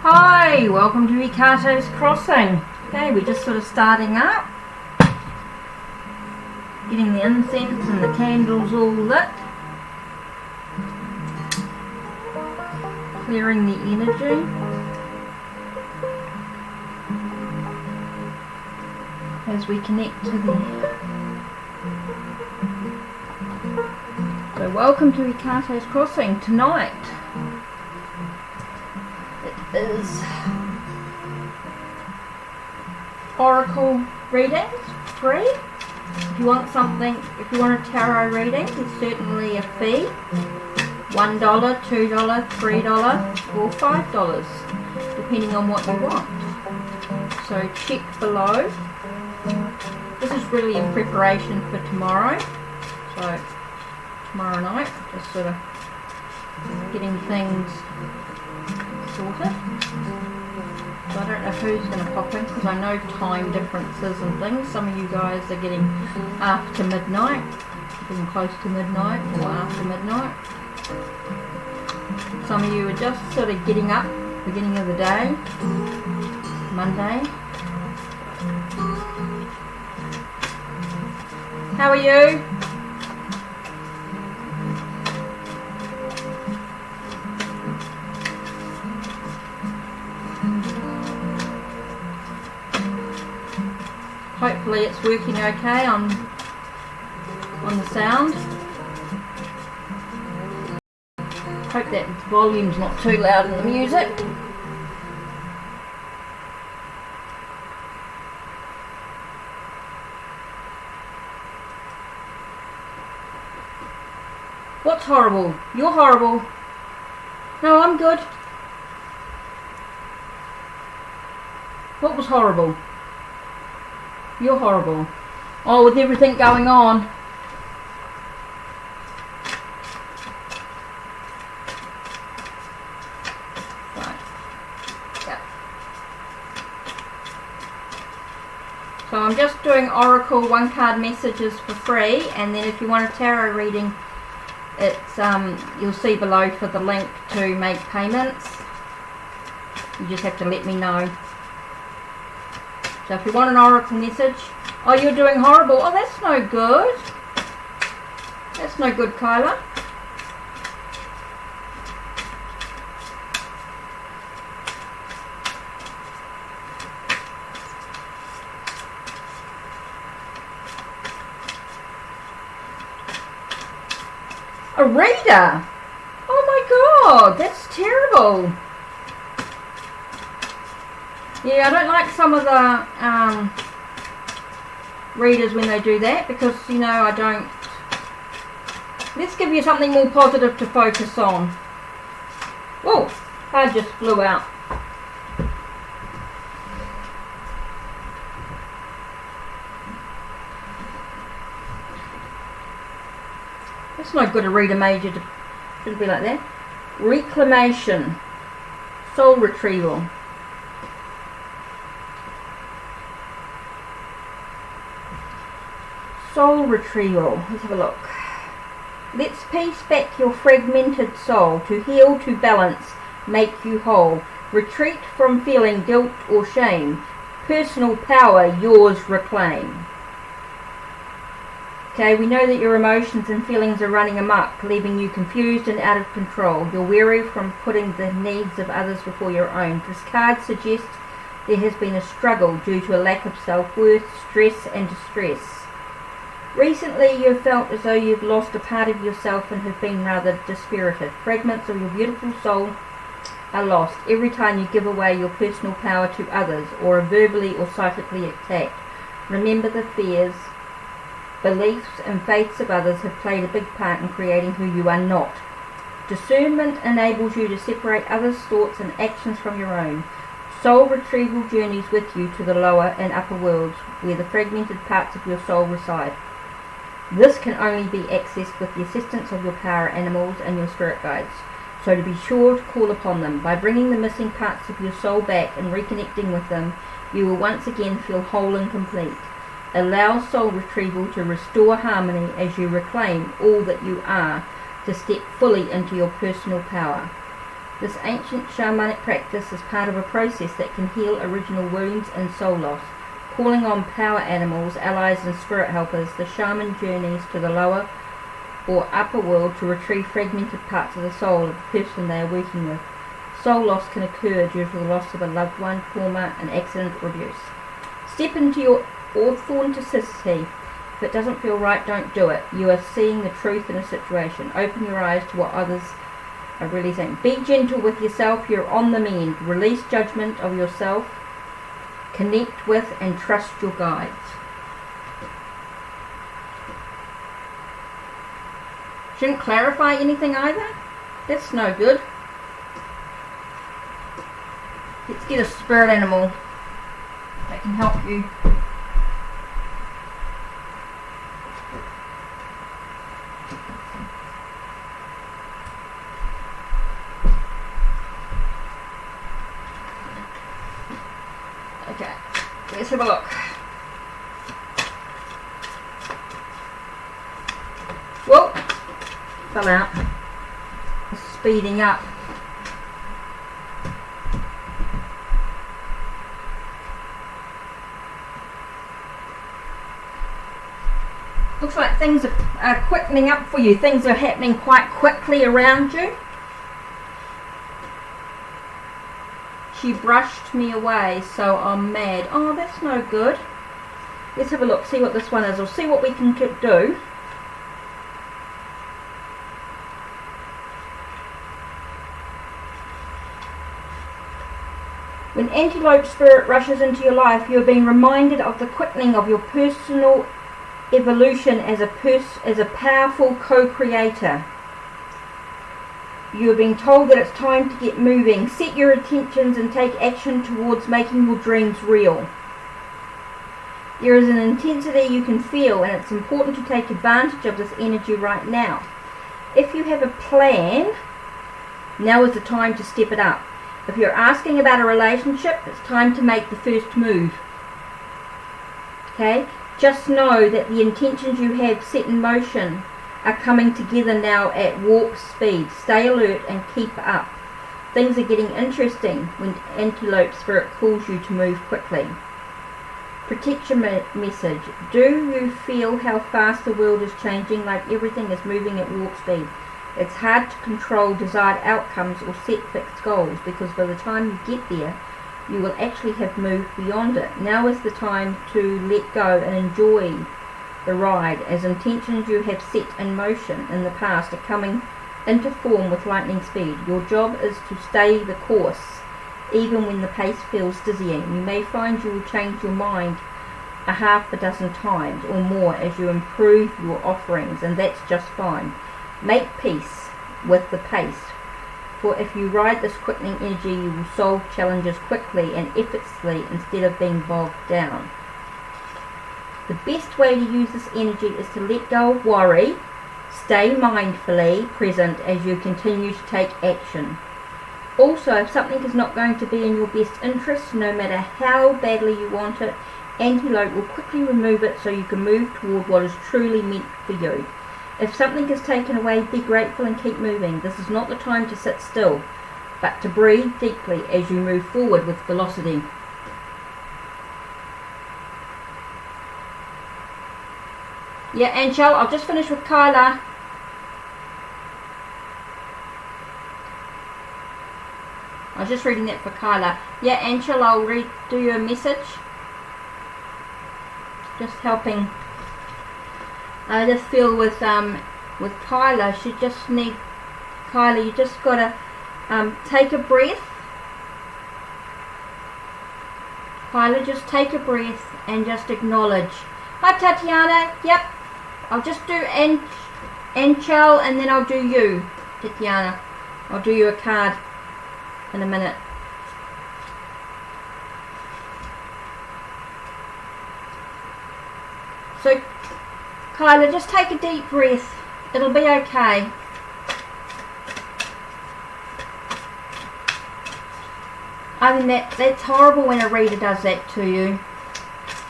Hi, welcome to Ricato's Crossing. Okay, we're just sort of starting up, getting the incense and the candles all lit, clearing the energy as we connect to the... So welcome to Ricato's Crossing. Tonight is oracle readings, free. If you want something, if you want a tarot reading, there's certainly a fee. $1, $2, $3 or $5, depending on what you want. So check below. This is really in preparation for tomorrow. So tomorrow night, just sort of getting things sorted. So I don't know who's going to pop in, because I know time differences and things. Some of you guys are getting after midnight, getting close to midnight or after midnight. Some of you are just sort of getting up, beginning of the day, Monday. How are you? Hopefully it's working okay on the sound. Hope that volume's not too loud in the music. What's horrible? You're horrible. No, I'm good. What was horrible? You're horrible. Oh, with everything going on. Right. Yeah. So I'm just doing Oracle one card messages for free, and then if you want a tarot reading, it's you'll see below for the link to make payments. You just have to let me know. So if you want an oracle message, oh, you're doing horrible. Oh, that's no good. That's no good, Kyla. A reader? Oh my God, that's terrible. Yeah, I don't like some of the readers when they do that, because, you know, I don't... Let's give you something more positive to focus on. Whoa, card just flew out. That's not good, a reader major. Should be like that. Reclamation. Soul retrieval. Soul retrieval. Let's have a look. Let's piece back your fragmented soul. To heal, to balance, make you whole. Retreat from feeling guilt or shame. Personal power, yours reclaim. Okay, we know that your emotions and feelings are running amok, leaving you confused and out of control. You're weary from putting the needs of others before your own. This card suggests there has been a struggle due to a lack of self-worth, stress and distress. Recently you have felt as though you've lost a part of yourself and have been rather dispirited. Fragments of your beautiful soul are lost every time you give away your personal power to others or are verbally or psychically attacked. Remember, the fears, beliefs and faiths of others have played a big part in creating who you are not. Discernment enables you to separate others' thoughts and actions from your own. Soul retrieval journeys with you to the lower and upper worlds, where the fragmented parts of your soul reside. This can only be accessed with the assistance of your power animals and your spirit guides, so to be sure to call upon them. By bringing the missing parts of your soul back and reconnecting with them, you will once again feel whole and complete. Allow soul retrieval to restore harmony as you reclaim all that you are, to step fully into your personal power. This ancient shamanic practice is part of a process that can heal original wounds and soul loss. Calling on power animals, allies and spirit helpers, the shaman journeys to the lower or upper world to retrieve fragmented parts of the soul of the person they are working with. Soul loss can occur due to the loss of a loved one, trauma, an accident or abuse. Step into your authenticity. If it doesn't feel right, don't do it. You are seeing the truth in a situation. Open your eyes to what others are really saying. Be gentle with yourself. You're on the mend. Release judgment of yourself. Connect with and trust your guides. Shouldn't clarify anything either. That's no good. Let's get a spirit animal that can help you. Okay, let's have a look. Whoa, fell out. It's speeding up. Looks like things are quickening up for you. Things are happening quite quickly around you. She brushed me away, so I'm mad. Oh, that's no good. Let's have a look, see what this one is, or see what we can do. When antelope spirit rushes into your life, you are being reminded of the quickening of your personal evolution as a powerful co-creator. You are being told that it's time to get moving. Set your intentions and take action towards making your dreams real. There is an intensity you can feel, and it's important to take advantage of this energy right now. If you have a plan, now is the time to step it up. If you're asking about a relationship, it's time to make the first move. Okay? Just know that the intentions you have set in motion are coming together now at warp speed. Stay alert and keep up. Things are getting interesting when antelope spirit calls you to move quickly. Protect your message. Do you feel how fast the world is changing, like everything is moving at warp speed? It's hard to control desired outcomes or set fixed goals, because by the time you get there, you will actually have moved beyond it. Now is the time to let go and enjoy the ride, as intentions you have set in motion in the past are coming into form with lightning speed. Your job is to stay the course, even when the pace feels dizzying. You may find you will change your mind a half a dozen times or more as you improve your offerings, and that's just fine. Make peace with the pace, for if you ride this quickening energy, you will solve challenges quickly and effortlessly instead of being bogged down. The best way to use this energy is to let go of worry. Stay mindfully present as you continue to take action. Also, if something is not going to be in your best interest, no matter how badly you want it, antelope will quickly remove it so you can move toward what is truly meant for you. If something is taken away, be grateful and keep moving. This is not the time to sit still, but to breathe deeply as you move forward with velocity. Yeah, Angel, I'll just finish with Kyla. I was just reading that for Kyla. Yeah, Angel, I'll do you a message. Just helping. I just feel with Kyla, Kyla, you just gotta take a breath. Kyla, just take a breath and just acknowledge. Hi Tatiana, yep. I'll just do Angel and then I'll do you. Tatiana. I'll do you a card in a minute. So, Kyla, just take a deep breath. It'll be okay. I mean, that's horrible when a reader does that to you.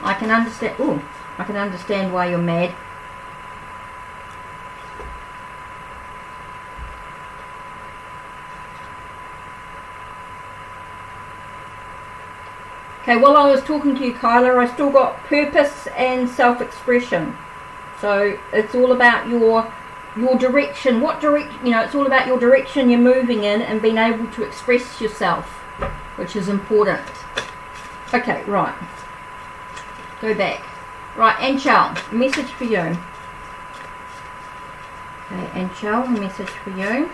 I can understand. Oh, I can understand why you're mad. Okay, while I was talking to you, Kyla, I still got purpose and self-expression. So it's all about your direction. What direction? You know, it's all about your direction you're moving in and being able to express yourself, which is important. Okay, right. Go back. Right, Anchel, a message for you. Okay, Anchel, a message for you.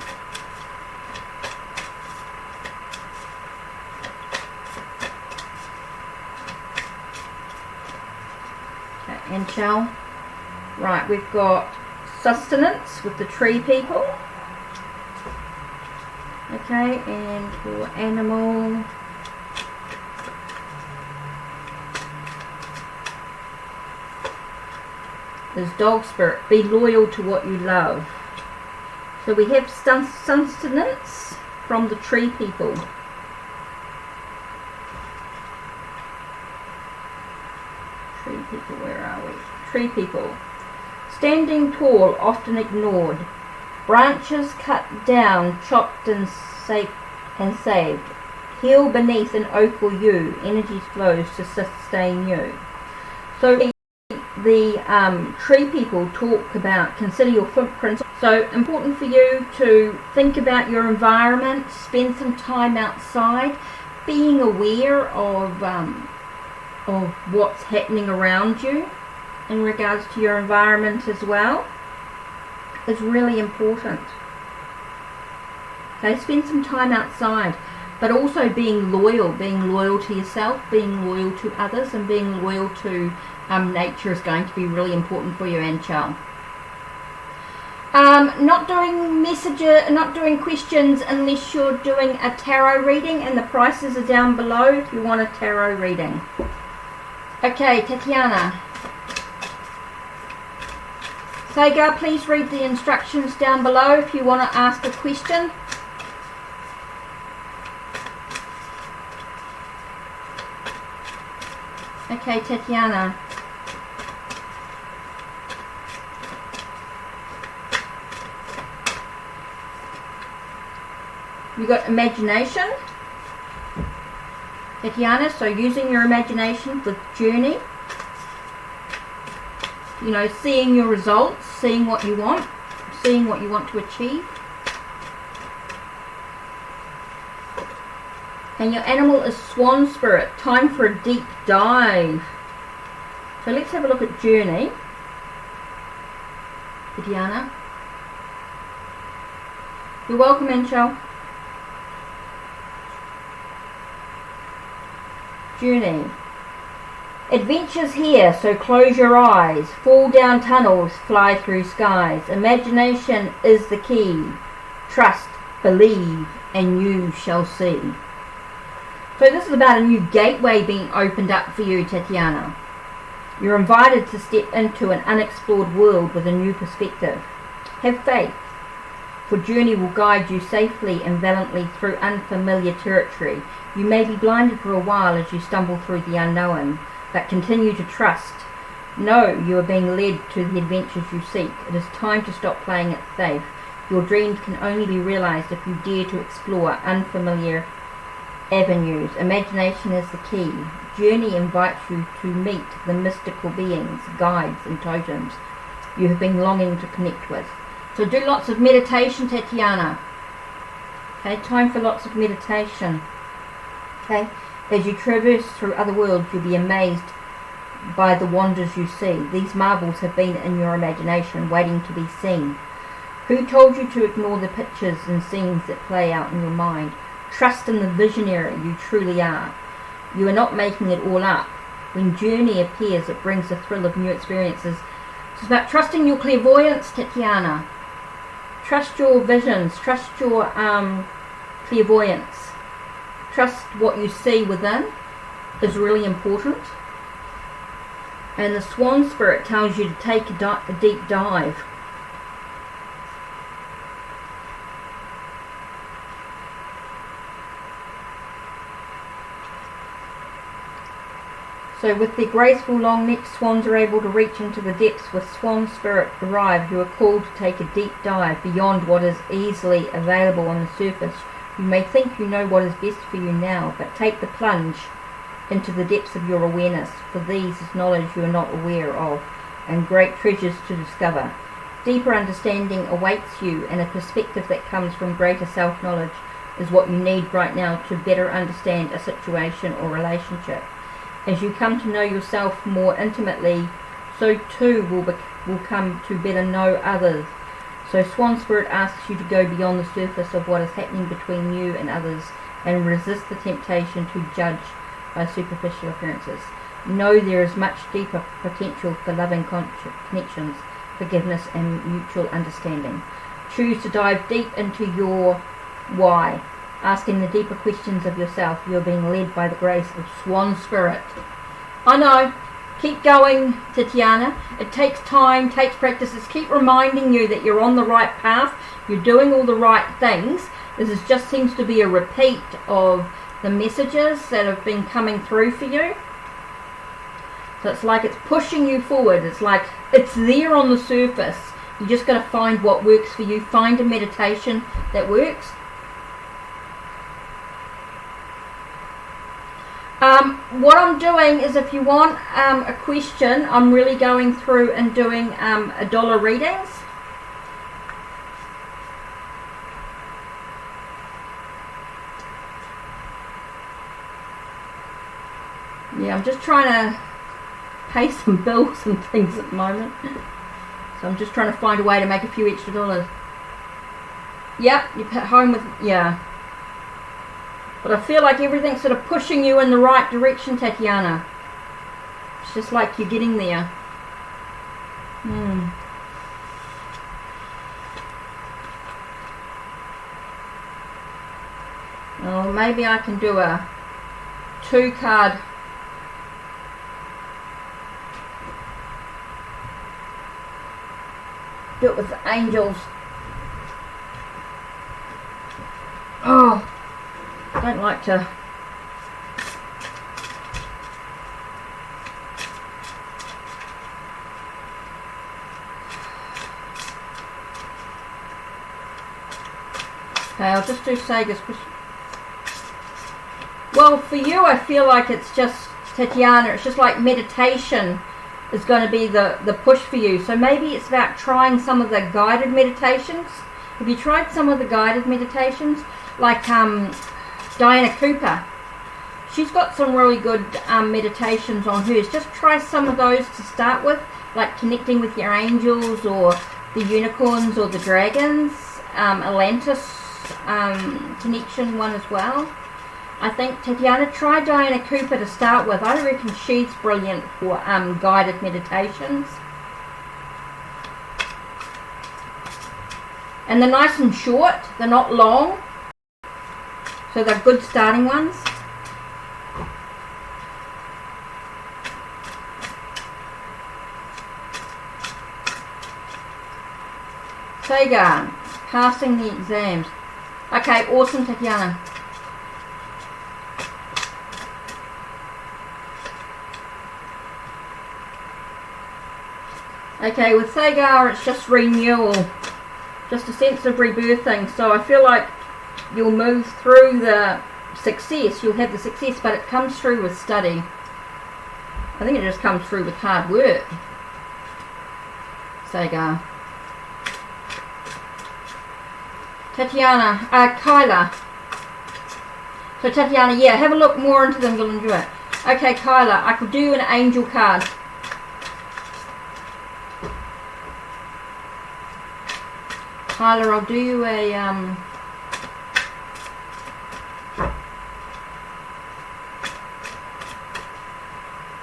Okay, Anchel. Right, we've got sustenance with the tree people. Okay, and for animal. There's dog spirit. Be loyal to what you love. So we have sustenance from the tree people. Tree people, where are we? Tree people. Standing tall, often ignored. Branches cut down, chopped and saved. Heal beneath an oak or yew. Energy flows to sustain you. So the tree people talk about consider your footprints. So important for you to think about your environment, spend some time outside, being aware of what's happening around you in regards to your environment as well is really important. Okay, spend some time outside, but also being loyal to yourself, being loyal to others, and being loyal to nature is going to be really important for you, Anchel. Not doing questions unless you're doing a tarot reading, and the prices are down below if you want a tarot reading. Okay, Tatiana. Sagar, please read the instructions down below if you want to ask a question. Okay, Tatiana. You got imagination, Tatiana, so using your imagination with journey. You know, seeing your results, seeing what you want to achieve. And your animal is swan spirit. Time for a deep dive. So let's have a look at journey. Tatiana. You're welcome, Anchel. Journey. Adventures here, so close your eyes. Fall down tunnels, fly through skies. Imagination is the key. Trust, believe, and you shall see. So this is about a new gateway being opened up for you, Tatiana. You're invited to step into an unexplored world with a new perspective. Have faith, for journey will guide you safely and valiantly through unfamiliar territory. You may be blinded for a while as you stumble through the unknown, but continue to trust. Know you are being led to the adventures you seek. It is time to stop playing it safe. Your dreams can only be realized if you dare to explore unfamiliar avenues. Imagination is the key. Journey invites you to meet the mystical beings, guides and totems you have been longing to connect with. So do lots of meditation, Tatiana. Okay, time for lots of meditation. Okay, as you traverse through other worlds, you'll be amazed by the wonders you see. These marvels have been in your imagination, waiting to be seen. Who told you to ignore the pictures and scenes that play out in your mind? Trust in the visionary you truly are. You are not making it all up. When journey appears, it brings a thrill of new experiences. It's about trusting your clairvoyance, Tatiana. Trust your visions. Trust your clairvoyance. Trust what you see within is really important. And the swan spirit tells you to take a deep dive. So with their graceful long-necked swans are able to reach into the depths with swan spirit arrive, you are called to take a deep dive beyond what is easily available on the surface. You may think you know what is best for you now, but take the plunge into the depths of your awareness, for these is knowledge you are not aware of, and great treasures to discover. Deeper understanding awaits you, and a perspective that comes from greater self-knowledge is what you need right now to better understand a situation or relationship. As you come to know yourself more intimately, so too will come to better know others. So Swan Spirit asks you to go beyond the surface of what is happening between you and others and resist the temptation to judge by superficial appearances. Know there is much deeper potential for loving connections, forgiveness and mutual understanding. Choose to dive deep into your why, asking the deeper questions of yourself. You are being led by the grace of Swan Spirit. I know. Keep going, Tatiana. It takes time, takes practices. Keep reminding you that you're on the right path. You're doing all the right things. This just seems to be a repeat of the messages that have been coming through for you. So it's like it's pushing you forward. It's like it's there on the surface. You just got to find what works for you. Find a meditation that works. What I'm doing is, if you want a question, I'm really going through and doing $1 readings. Yeah, I'm just trying to pay some bills and things at the moment. So I'm just trying to find a way to make a few extra dollars. Yep, you're at home with, yeah. But I feel like everything's sort of pushing you in the right direction, Tatiana. It's just like you're getting there. Oh, maybe I can do a 2-card. Do it with the angels. Oh. I don't like to. Okay, I'll just do Saga's. Well, for you, I feel like it's just, Tatiana, it's just like meditation is going to be the push for you. So maybe it's about trying some of the guided meditations. Have you tried some of the guided meditations? Like, Diana Cooper, she's got some really good meditations on hers. Just try some of those to start with, like connecting with your angels or the unicorns or the dragons. Atlantis connection one as well. I think, Tatiana, try Diana Cooper to start with. I reckon she's brilliant for guided meditations. And they're nice and short, they're not long. So they're good starting ones. Saga, passing the exams. Okay, awesome, Tatiana. Okay, with Sagar, it's just renewal. Just a sense of rebirthing. So I feel like you'll move through the success. You'll have the success, but it comes through with study. I think it just comes through with hard work. Sagar. Tatiana, Kyla. So Tatiana, yeah, have a look more into them. You'll enjoy it. Okay, Kyla, I could do an angel card. Kyla, I'll do you a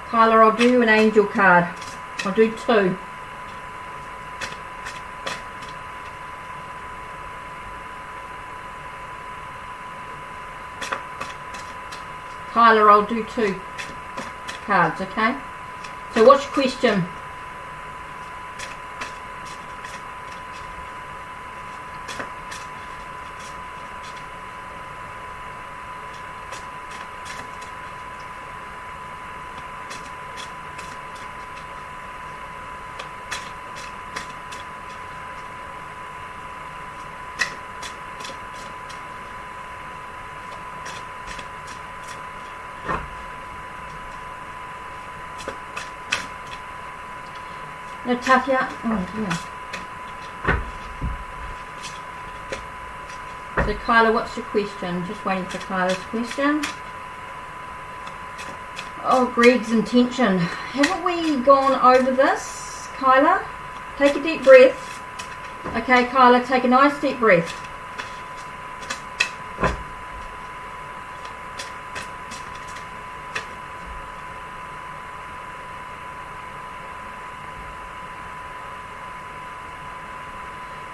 Kyla, I'll do you an angel card. I'll do 2. Kyla, I'll do 2 cards, okay? So what's your question? No, Tafia. Oh dear. So Kyla, what's your question? Just waiting for Kyla's question. Oh, Greg's intention. Haven't we gone over this, Kyla? Take a deep breath. Okay, Kyla, take a nice deep breath.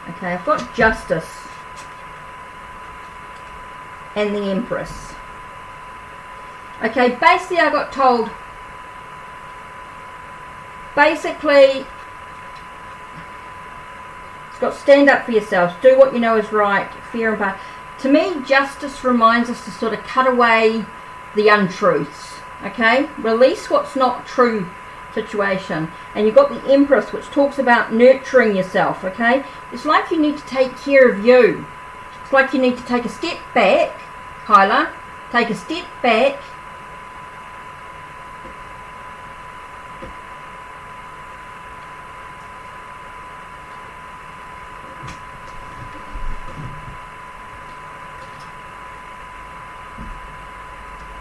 Okay, I've got Justice and the Empress. Okay, basically I got told, basically, it's got stand up for yourselves, do what you know is right, fear and power. To me, Justice reminds us to sort of cut away the untruths, okay? Release what's not true situation. And you've got the Empress, which talks about nurturing yourself, okay? It's like you need to take care of you. It's like you need to take a step back, Kyla. Take a step back.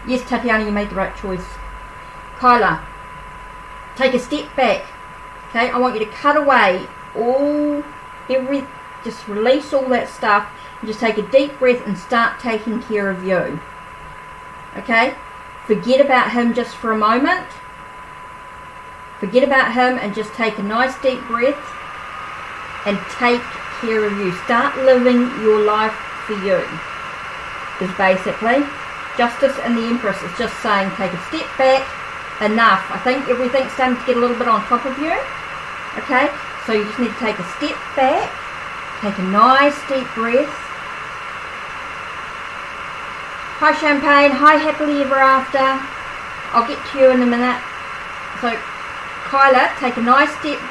Yes, Tatiana, you made the right choice. Kyla, take a step back. Okay, I want you to cut away just release all that stuff and just take a deep breath and start taking care of you. Okay, forget about him just for a moment. Forget about him and just take a nice deep breath and take care of you. Start living your life for you. Is basically Justice and the Empress is just saying take a step back. Enough. I think everything's starting to get a little bit on top of you. Okay, so you just need to take a step back, take a nice deep breath. Hi Champagne, hi Happily Ever After. I'll get to you in a minute. So Kyla, take a nice deep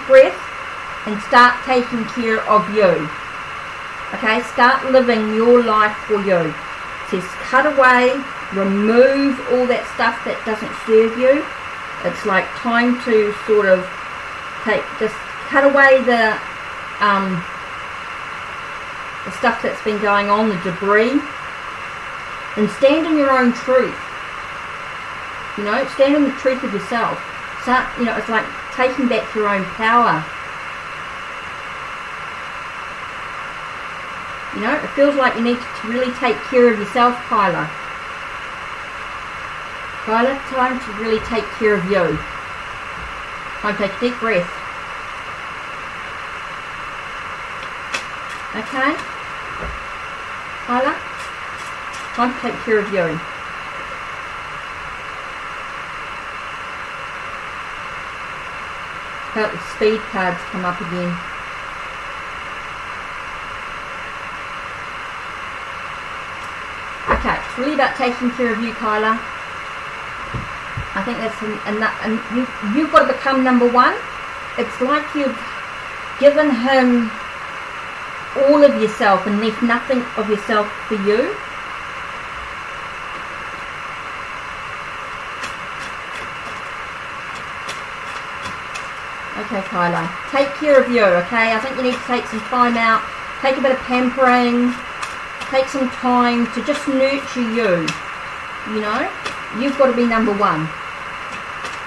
breath and start taking care of you. Okay, start living your life for you. It says cut away, remove all that stuff that doesn't serve you. It's like time to sort of just cut away the stuff that's been going on, the debris, and stand in your own truth. You know, stand in the truth of yourself. Start, you know, it's like taking back your own power. You know, it feels like you need to really take care of yourself, Kyla. Kyla, time to really take care of you. Time to take a deep breath. Okay? Kyla, time to take care of you. Felt the speed cards come up again. Okay, it's really about taking care of you, Kyla. I think that's and you've got to become number one. It's like you've given him all of yourself and left nothing of yourself for you. Okay, Kyla, take care of you, okay? I think you need to take some time out, take a bit of pampering, take some time to just nurture you, you know? You've got to be number one,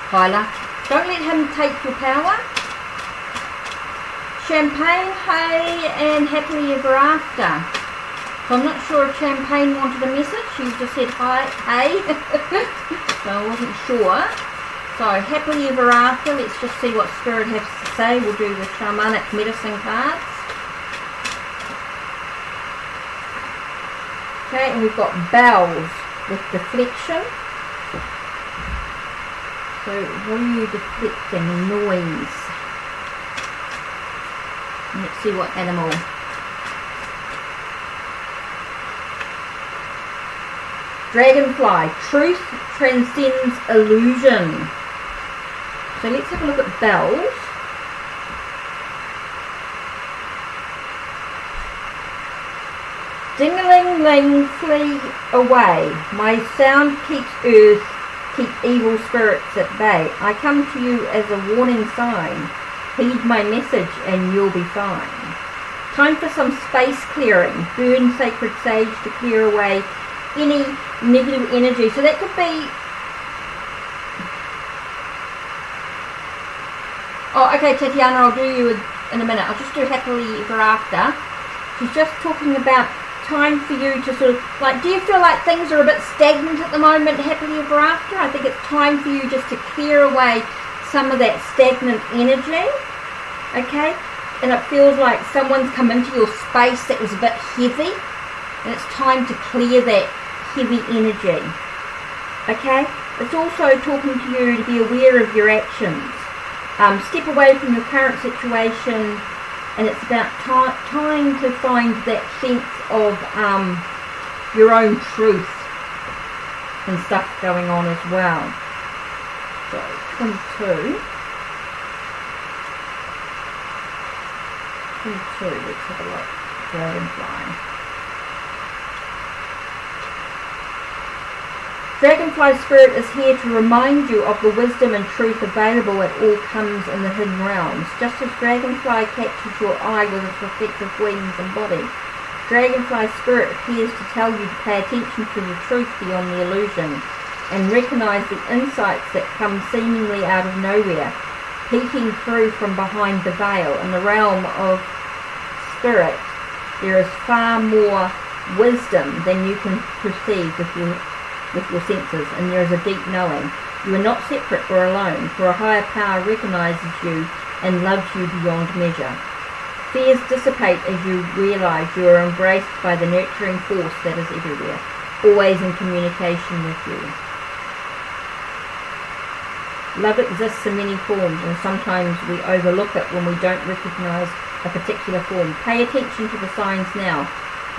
Kyla. Don't let him take your power. Champagne, hey, and Happily Ever After. So I'm not sure if Champagne wanted a message. She just said hi, hey. So I wasn't sure. So Happily Ever After, let's just see what Spirit has to say. We'll do the shamanic medicine cards. Okay, and we've got bells with deflection. So what are you deflecting? Noise. Let's see what animal. Dragonfly. Truth transcends illusion. So let's have a look at bells. Ding-a-ling-ling, flee away. My sound keep evil spirits at bay. I come to you as a warning sign. Heed my message and you'll be fine. Time for some space clearing. Burn sacred sage to clear away any negative energy. So that could be... Oh, okay, Tatiana, I'll do you in a minute. I'll just do happily ever after. She's just talking about time for you to sort of, like, do you feel like things are a bit stagnant at the moment, happily ever after? I think it's time for you just to clear away some of that stagnant energy, okay? And it feels like someone's come into your space that was a bit heavy, and it's time to clear that heavy energy, okay? It's also talking to you to be aware of your actions. Step away from your current situation, and it's about trying to find that sense of your own truth and stuff going on as well. So 22, let's have a look. Dragonfly. Dragonfly spirit is here to remind you of the wisdom and truth available at all comes in the hidden realms. Just as Dragonfly catches your eye with its reflective wings and body, Dragonfly spirit appears to tell you to pay attention to the truth beyond the illusion and recognize the insights that come seemingly out of nowhere, peeking through from behind the veil. In the realm of spirit, there is far more wisdom than you can perceive with your senses, and there is a deep knowing. You are not separate or alone, for a higher power recognizes you and loves you beyond measure. Fears dissipate as you realize you are embraced by the nurturing force that is everywhere, always in communication with you. Love exists in many forms, and sometimes we overlook it when we don't recognize a particular form. Pay attention to the signs now.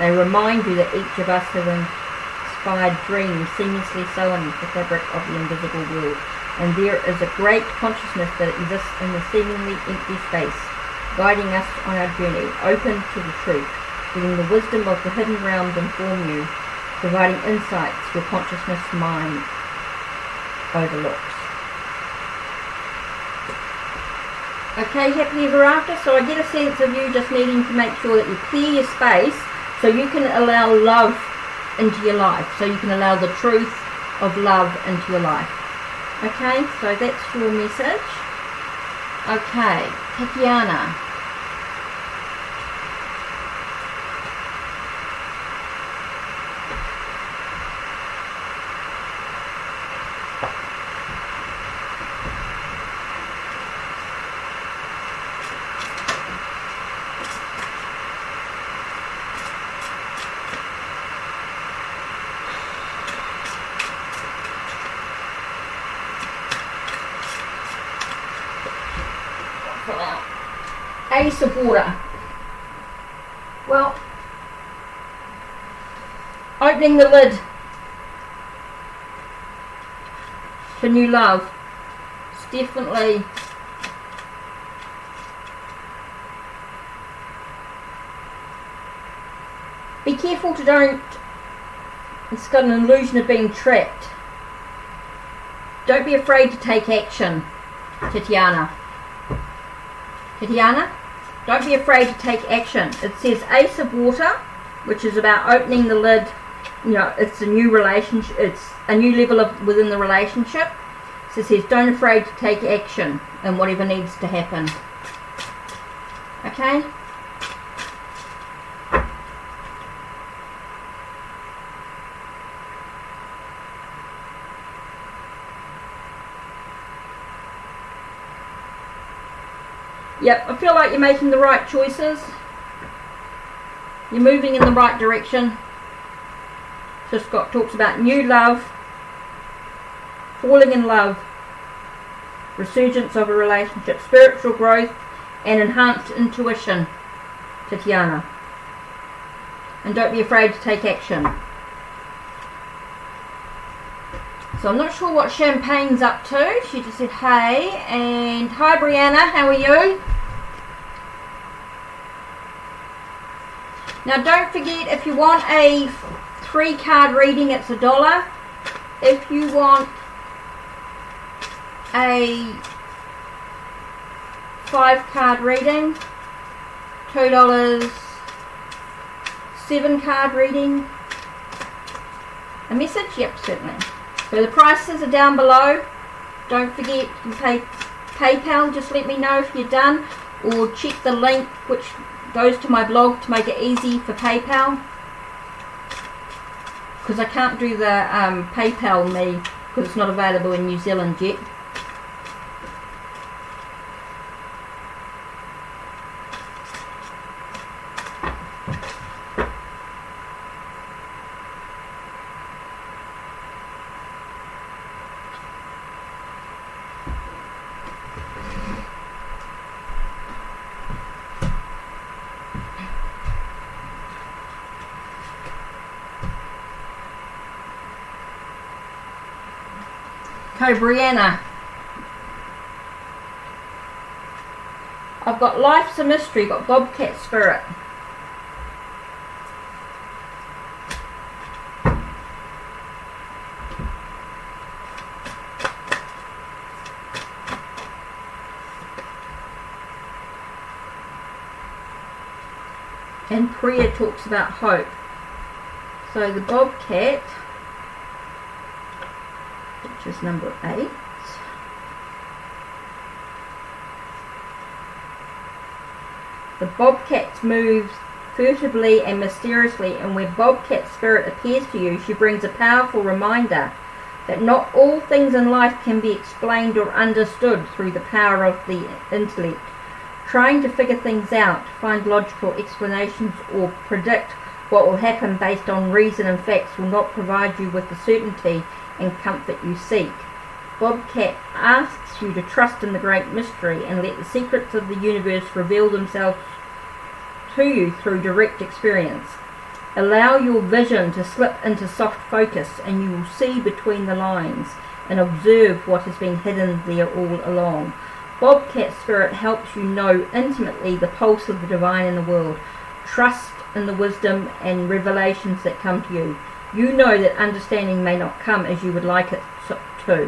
They remind you that each of us has inspired dreams seamlessly sewn into the fabric of the invisible world, and there is a great consciousness that exists in the seemingly empty space, guiding us on our journey, open to the truth, letting the wisdom of the hidden realms inform you, providing insights your consciousness mind overlooks. Okay, happily ever after. So I get a sense of you just needing to make sure that you clear your space so you can allow love into your life, so you can allow the truth of love into your life. Okay, so that's your message. Okay, Tatiana. Ace of water. Well, opening the lid for new love. It's definitely be careful to don't, it's got an illusion of being trapped. Don't be afraid to take action, Tatiana. Tatiana, don't be afraid to take action. It says Ace of Water, which is about opening the lid. You know, it's a new relationship. It's a new level of within the relationship. So it says don't afraid to take action and whatever needs to happen. Okay? Yep, I feel like you're making the right choices. You're moving in the right direction. Just talks about new love, falling in love, resurgence of a relationship, spiritual growth, and enhanced intuition, Tatiana. And don't be afraid to take action. So I'm not sure what Champagne's up to. She just said hey. And hi Brianna, how are you? Now don't forget, if you want a 3-card reading, it's $1. If you want a 5-card reading, $2. 7-card reading, a message, yep, certainly. So the prices are down below. Don't forget, you can pay PayPal, just let me know if you're done, or check the link which goes to my blog to make it easy for PayPal, because I can't do the PayPal me because it's not available in New Zealand yet. Okay, Brianna. I've got Life's a Mystery, got Bobcat Spirit. And Priya talks about hope. So the Bobcat, which is number 8. The Bobcat moves furtively and mysteriously, and when Bobcat Spirit appears to you, she brings a powerful reminder that not all things in life can be explained or understood through the power of the intellect. Trying to figure things out, find logical explanations, or predict what will happen based on reason and facts will not provide you with the certainty and comfort you seek. Bobcat asks you to trust in the great mystery and let the secrets of the universe reveal themselves to you through direct experience. Allow your vision to slip into soft focus, and you will see between the lines and observe what has been hidden there all along. Bobcat Spirit helps you know intimately the pulse of the divine in the world. Trust in the wisdom and revelations that come to you. You know that understanding may not come as you would like it to.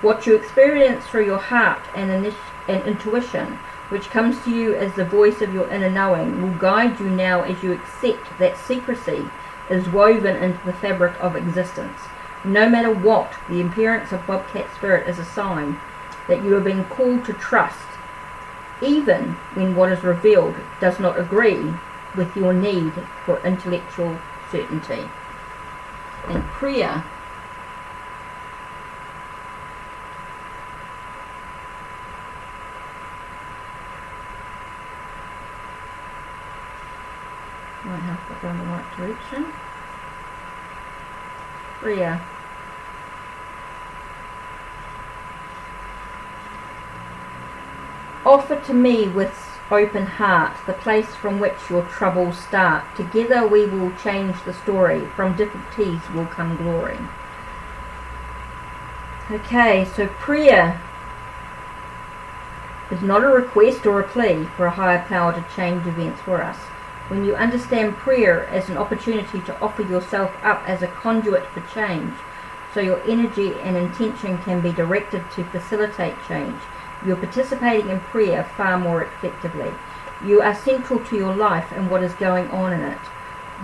What you experience through your heart and intuition, which comes to you as the voice of your inner knowing, will guide you now as you accept that secrecy is woven into the fabric of existence. No matter what, the appearance of Bobcat Spirit is a sign that you are being called to trust, even when what is revealed does not agree with your need for intellectual certainty. And Priya might have to go in the right direction. Priya, offer to me with open heart the place from which your troubles start. Together we will change the story. From difficulties will come glory. Okay, so prayer is not a request or a plea for a higher power to change events for us. When you understand prayer as an opportunity to offer yourself up as a conduit for change, so your energy and intention can be directed to facilitate change, you're participating in prayer far more effectively. You are central to your life and what is going on in it.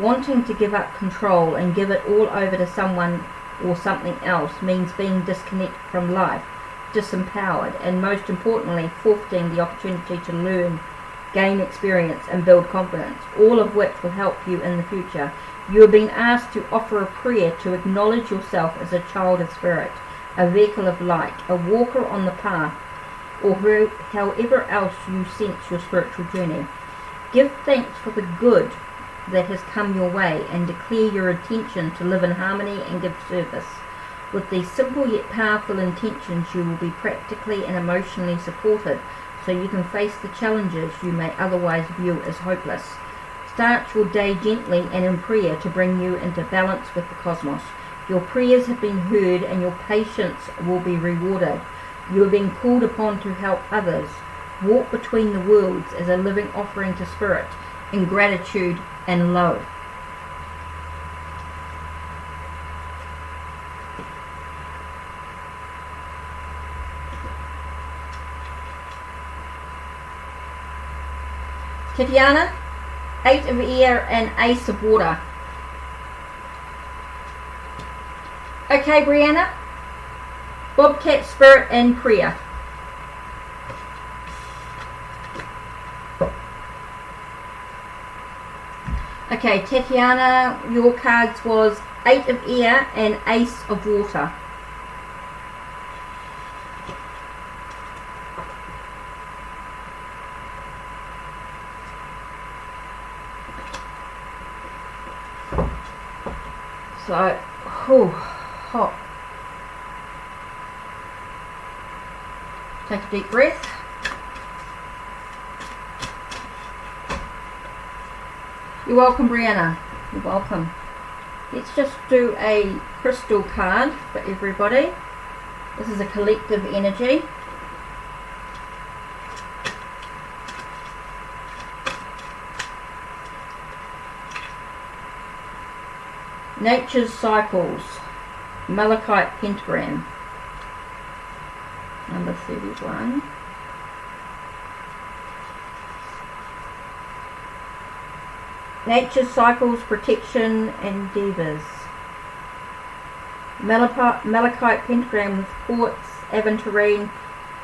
Wanting to give up control and give it all over to someone or something else means being disconnected from life, disempowered, and most importantly, forfeiting the opportunity to learn, gain experience, and build confidence, all of which will help you in the future. You are being asked to offer a prayer to acknowledge yourself as a child of spirit, a vehicle of light, a walker on the path, or however else you sense your spiritual journey. Give thanks for the good that has come your way and declare your intention to live in harmony and give service. With these simple yet powerful intentions, you will be practically and emotionally supported so you can face the challenges you may otherwise view as hopeless. Start your day gently and in prayer to bring you into balance with the cosmos. Your prayers have been heard and your patience will be rewarded. You are being called upon to help others. Walk between the worlds as a living offering to Spirit in gratitude and love. Tatiana, 8 of air and ace of water. Okay, Brianna, Bobcat, Spirit and prayer. Okay, Tatiana, your cards was 8 of air and ace of water. So, hot. Take a deep breath. You're welcome, Brianna. You're welcome. Let's just do a crystal card for everybody. This is a collective energy. Nature's Cycles, Malachite Pentagram, number 31. Nature's Cycles, Protection and Devas. Malachite Pentagram with quartz, aventurine,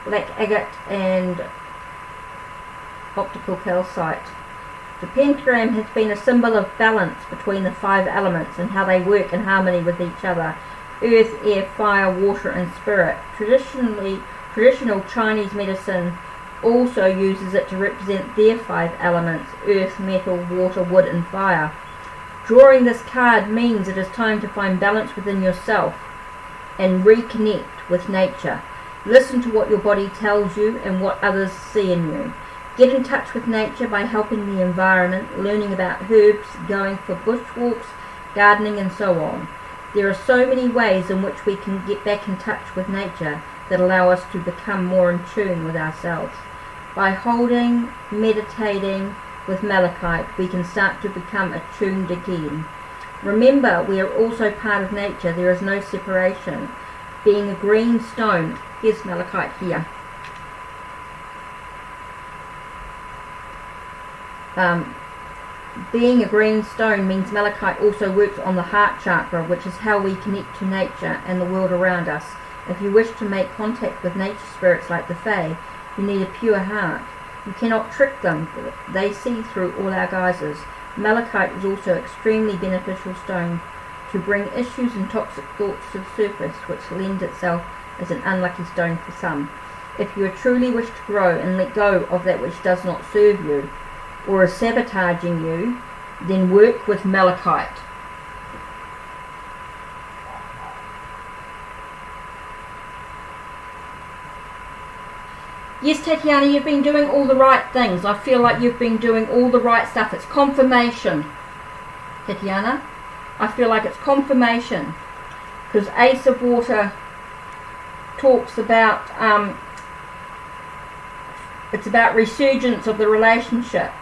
black agate and optical calcite. The pentagram has been a symbol of balance between the 5 elements and how they work in harmony with each other: earth, air, fire, water and spirit. Traditional Chinese medicine also uses it to represent their 5 elements: earth, metal, water, wood and fire. Drawing this card means it is time to find balance within yourself and reconnect with nature. Listen to what your body tells you and what others see in you. Get in touch with nature by helping the environment, learning about herbs, going for bushwalks, gardening and so on. There are so many ways in which we can get back in touch with nature that allow us to become more in tune with ourselves. By holding, meditating with malachite, we can start to become attuned again. Remember, we are also part of nature. There is no separation. Being a green stone, here's malachite here. Being a green stone means malachite also works on the heart chakra, which is how we connect to nature and the world around us. If you wish to make contact with nature spirits like the Fae, you need a pure heart. You cannot trick them. They see through all our guises. Malachite is also an extremely beneficial stone to bring issues and toxic thoughts to the surface, which lends itself as an unlucky stone for some. If you truly wish to grow and let go of that which does not serve you or is sabotaging you, then work with malachite. Yes, Tatiana, you've been doing all the right things. I feel like you've been doing all the right stuff. It's confirmation, Tatiana. I feel like it's confirmation, because Ace of Water talks about it's about resurgence of the relationship.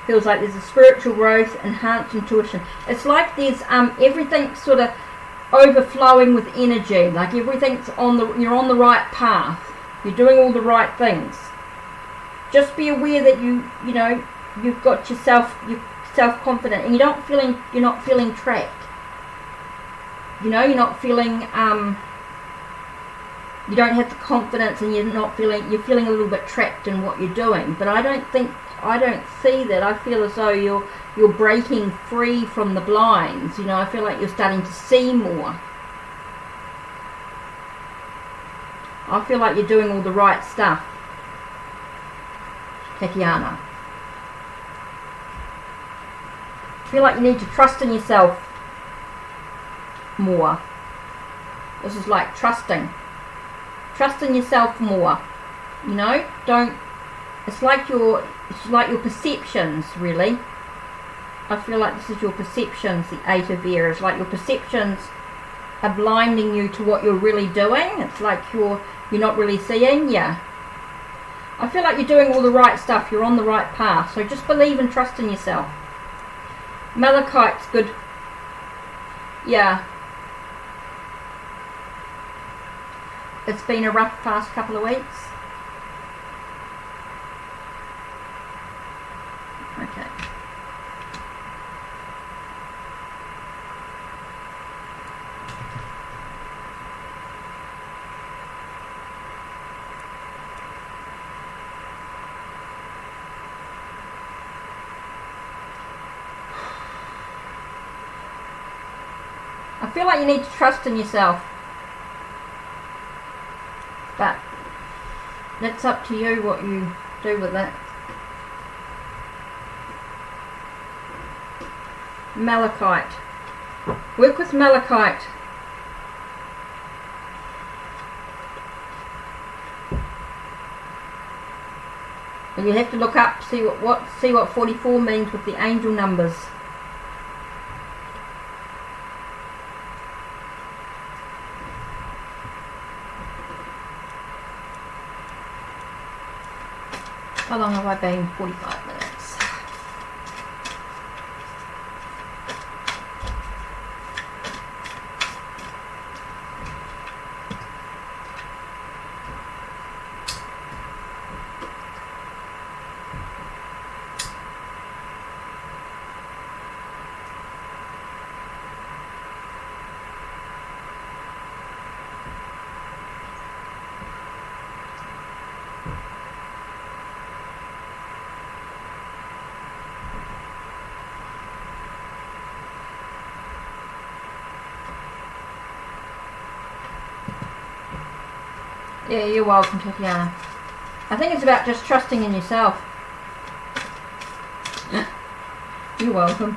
Feels like there's a spiritual growth, enhanced intuition. It's like there's everything sort of overflowing with energy. Like everything's you're on the right path. You're doing all the right things. Just be aware that you've got you're self-confident, and you're not feeling trapped. You're not feeling you don't have the confidence, and you're feeling a little bit trapped in what you're doing. But I don't see that. I feel as though you're breaking free from the blinds. I feel like you're starting to see more. I feel like you're doing all the right stuff, Tatiana. feel like you need to trust in yourself more. This is like trusting. Trust in yourself more. You know, don't. It's like your perceptions, really. I feel like this is your perceptions, the Eight of Air. It's like your perceptions are blinding you to what you're really doing. It's like you're not really seeing. Yeah. I feel like you're doing all the right stuff. You're on the right path. So just believe and trust in yourself. Malachite's good. Yeah. It's been a rough past couple of weeks. Okay. I feel like you need to trust in yourself. But that's up to you what you do with it. Malachite. Work with malachite. And you have to look up, see what 44 means with the angel numbers. How long have I been? 45 minutes. Yeah, you're welcome, Tatiana. I think it's about just trusting in yourself. You're welcome.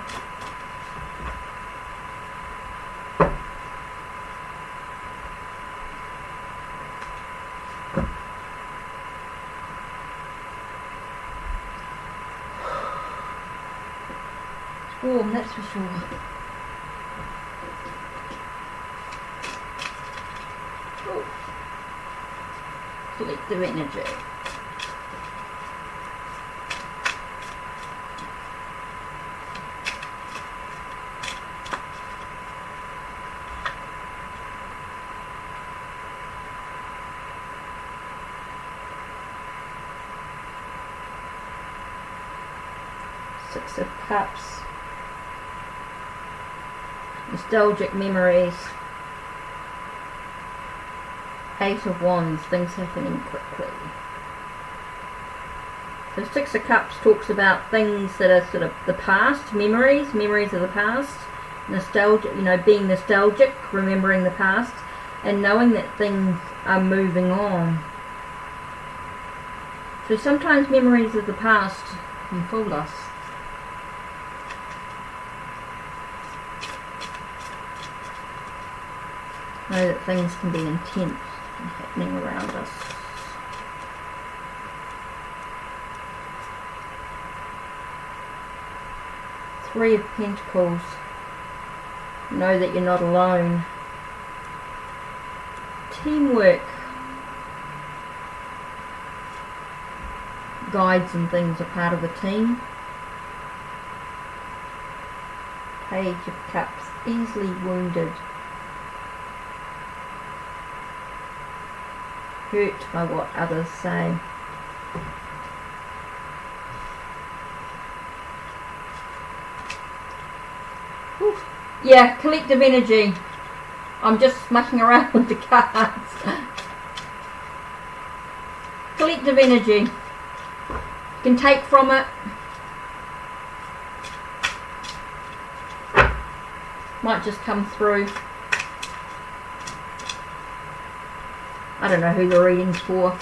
It's warm, that's for sure. Collective energy. Six of Cups. Nostalgic memories. Eight of Wands, things happening quickly. So Six of Cups talks about things that are sort of the past, memories of the past, nostalgia, you know, being nostalgic, remembering the past, and knowing that things are moving on. So sometimes memories of the past can fool us. Know that things can be intense happening around us. Three of Pentacles. Know that you're not alone. Teamwork. Guides and things are part of the team. Page of Cups. Easily wounded. Hurt by what others say. Oof. Yeah, collective energy. I'm just mucking around with the cards. Collective energy. You can take from it. Might just come through. I don't know who the reading's for.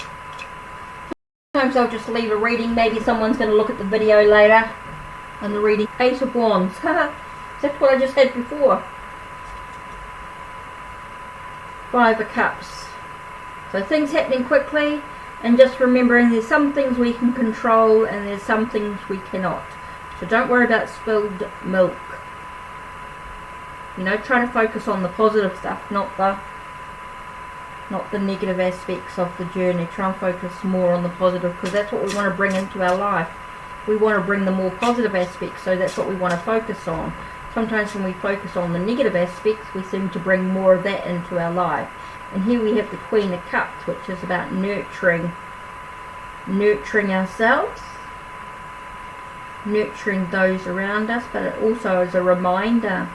Sometimes I'll just leave a reading. Maybe someone's going to look at the video later. And the reading, Eight of Wands. That's what I just had before. Five of Cups. So things happening quickly, and just remembering there's some things we can control and there's some things we cannot. So don't worry about spilled milk. You know, try to focus on the positive stuff, not the negative aspects of the journey. Try and focus more on the positive, because that's what we want to bring into our life. We want to bring the more positive aspects, so that's what we want to focus on. Sometimes when we focus on the negative aspects, we seem to bring more of that into our life. And here we have the Queen of Cups, which is about nurturing ourselves, nurturing those around us, but it also is a reminder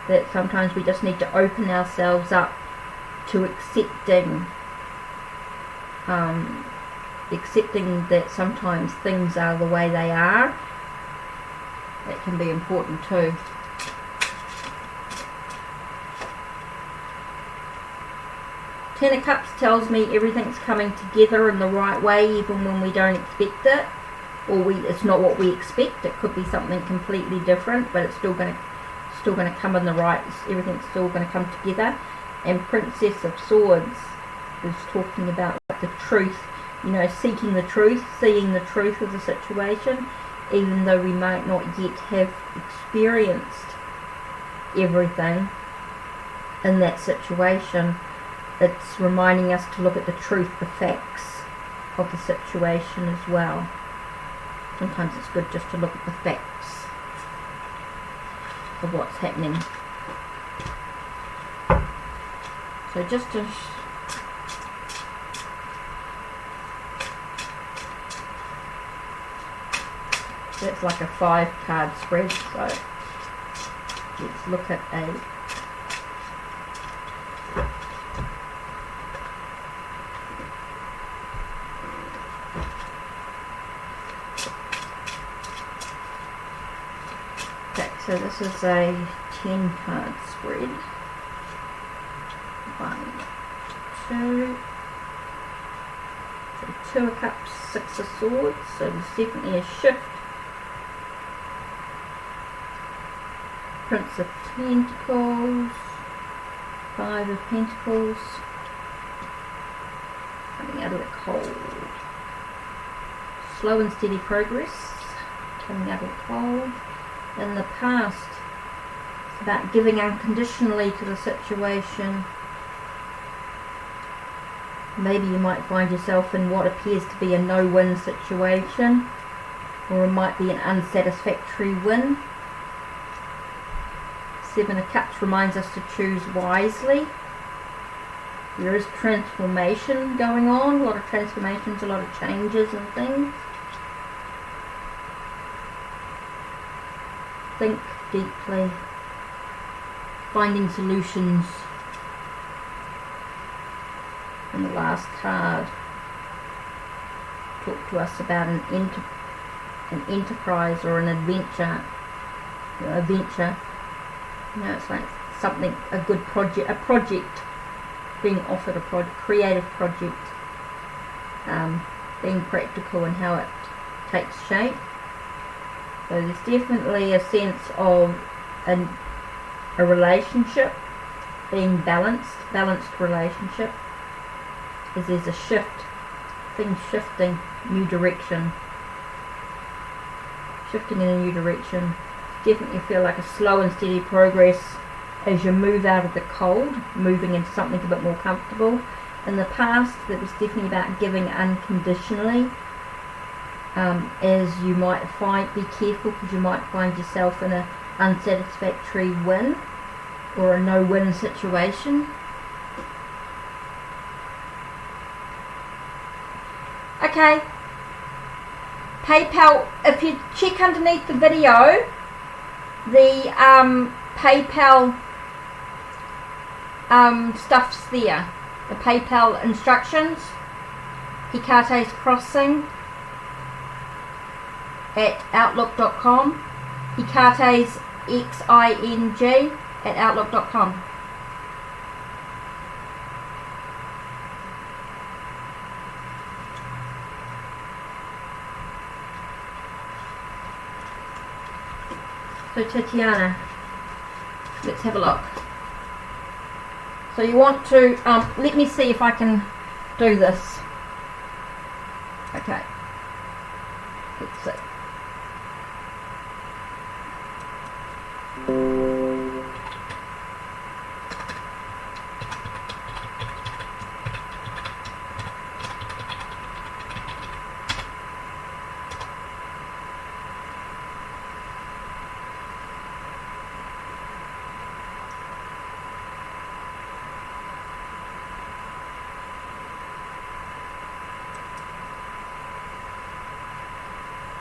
that sometimes we just need to open ourselves up to accepting that sometimes things are the way they are. That can be important too. Ten of Cups tells me everything's coming together in the right way, even when we don't expect it, or it's not what we expect. It could be something completely different, but it's still going to come in the right. Everything's still going to come together. And Princess of Swords is talking about the truth. You know, seeking the truth, seeing the truth of the situation, even though we might not yet have experienced everything in that situation. It's reminding us to look at the truth, the facts of the situation as well. Sometimes it's good just to look at the facts of what's happening. So just to that's like a 5-card spread, so let's look at a so this is a 10-card spread. 1, 2. So 2 of Cups, 6 of Swords. So there's definitely a shift. Prince of Pentacles. 5 of Pentacles. Coming out of the cold. Slow and steady progress. Coming out of the cold. In the past, it's about giving unconditionally to the situation. Maybe you might find yourself in what appears to be a no-win situation, or it might be an unsatisfactory win. 7 of Cups reminds us to choose wisely. There is transformation going on, a lot of transformations, a lot of changes and things. Think deeply, finding solutions. And the last card talk to us about an enterprise or an adventure. You know, it's like something, a good project, a project being offered, a creative project, being practical in how it takes shape. So there's definitely a sense of a relationship being balanced relationship, as there's a shift, things shifting, new direction, shifting in a new direction. Definitely feel like a slow and steady progress as you move out of the cold, moving into something a bit more comfortable. In the past, that was definitely about giving unconditionally. As you might be careful, because you might find yourself in an unsatisfactory win or a no-win situation. Okay, PayPal, if you check underneath the video, the PayPal stuff's there, the PayPal instructions. Hecate's Crossing at outlook.com. Hecate's XING at outlook.com. So Tatiana, let's have a look. So you want to, let me see if I can do this. Okay, let's see.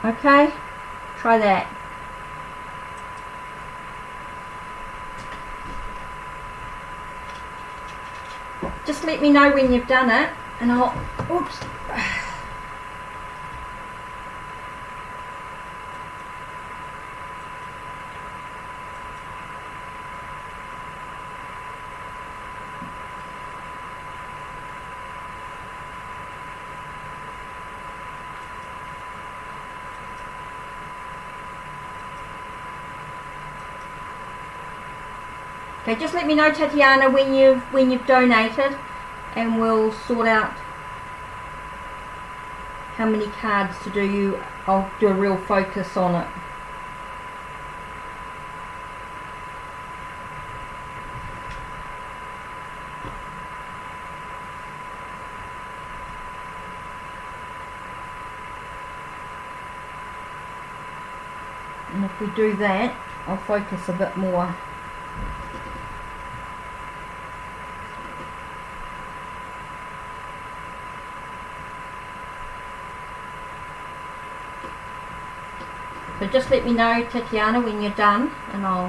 Okay, try that. Just let me know when you've done it and I'll, oops. Okay, just let me know, Tatiana, when you've donated, and we'll sort out how many cards to do. I'll do a real focus on it. And if we do that, I'll focus a bit more. So just let me know, Tatiana, when you're done, and I'll...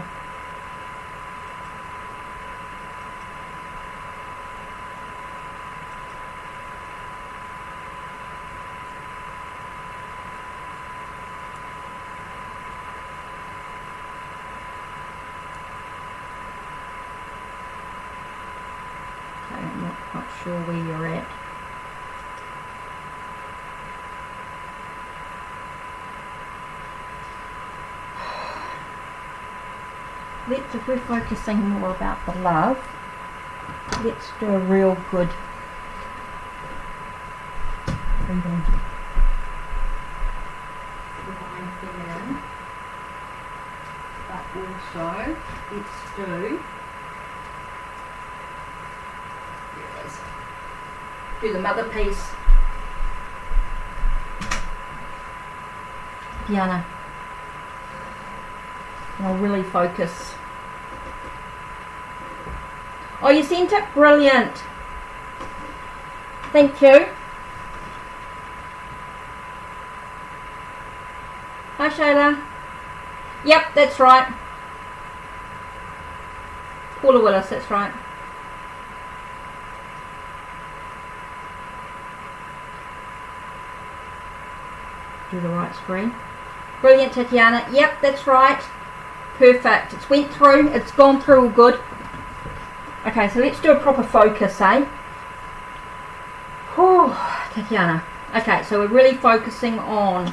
Okay, I'm not quite sure where you're at. If we're focusing more about the love, let's do a real good reading. Divine Feminine. But also, let's do the mother piece. Diana. And I'll really focus. Oh, you sent it? Brilliant. Thank you. Hi, Shayla. Yep, that's right. Paula Willis, that's right. Do the right screen. Brilliant, Tatiana. Yep, that's right. Perfect. It's went through. It's gone through all good. Okay, so let's do a proper focus, eh? Whew, Tatiana. Okay, so we're really focusing on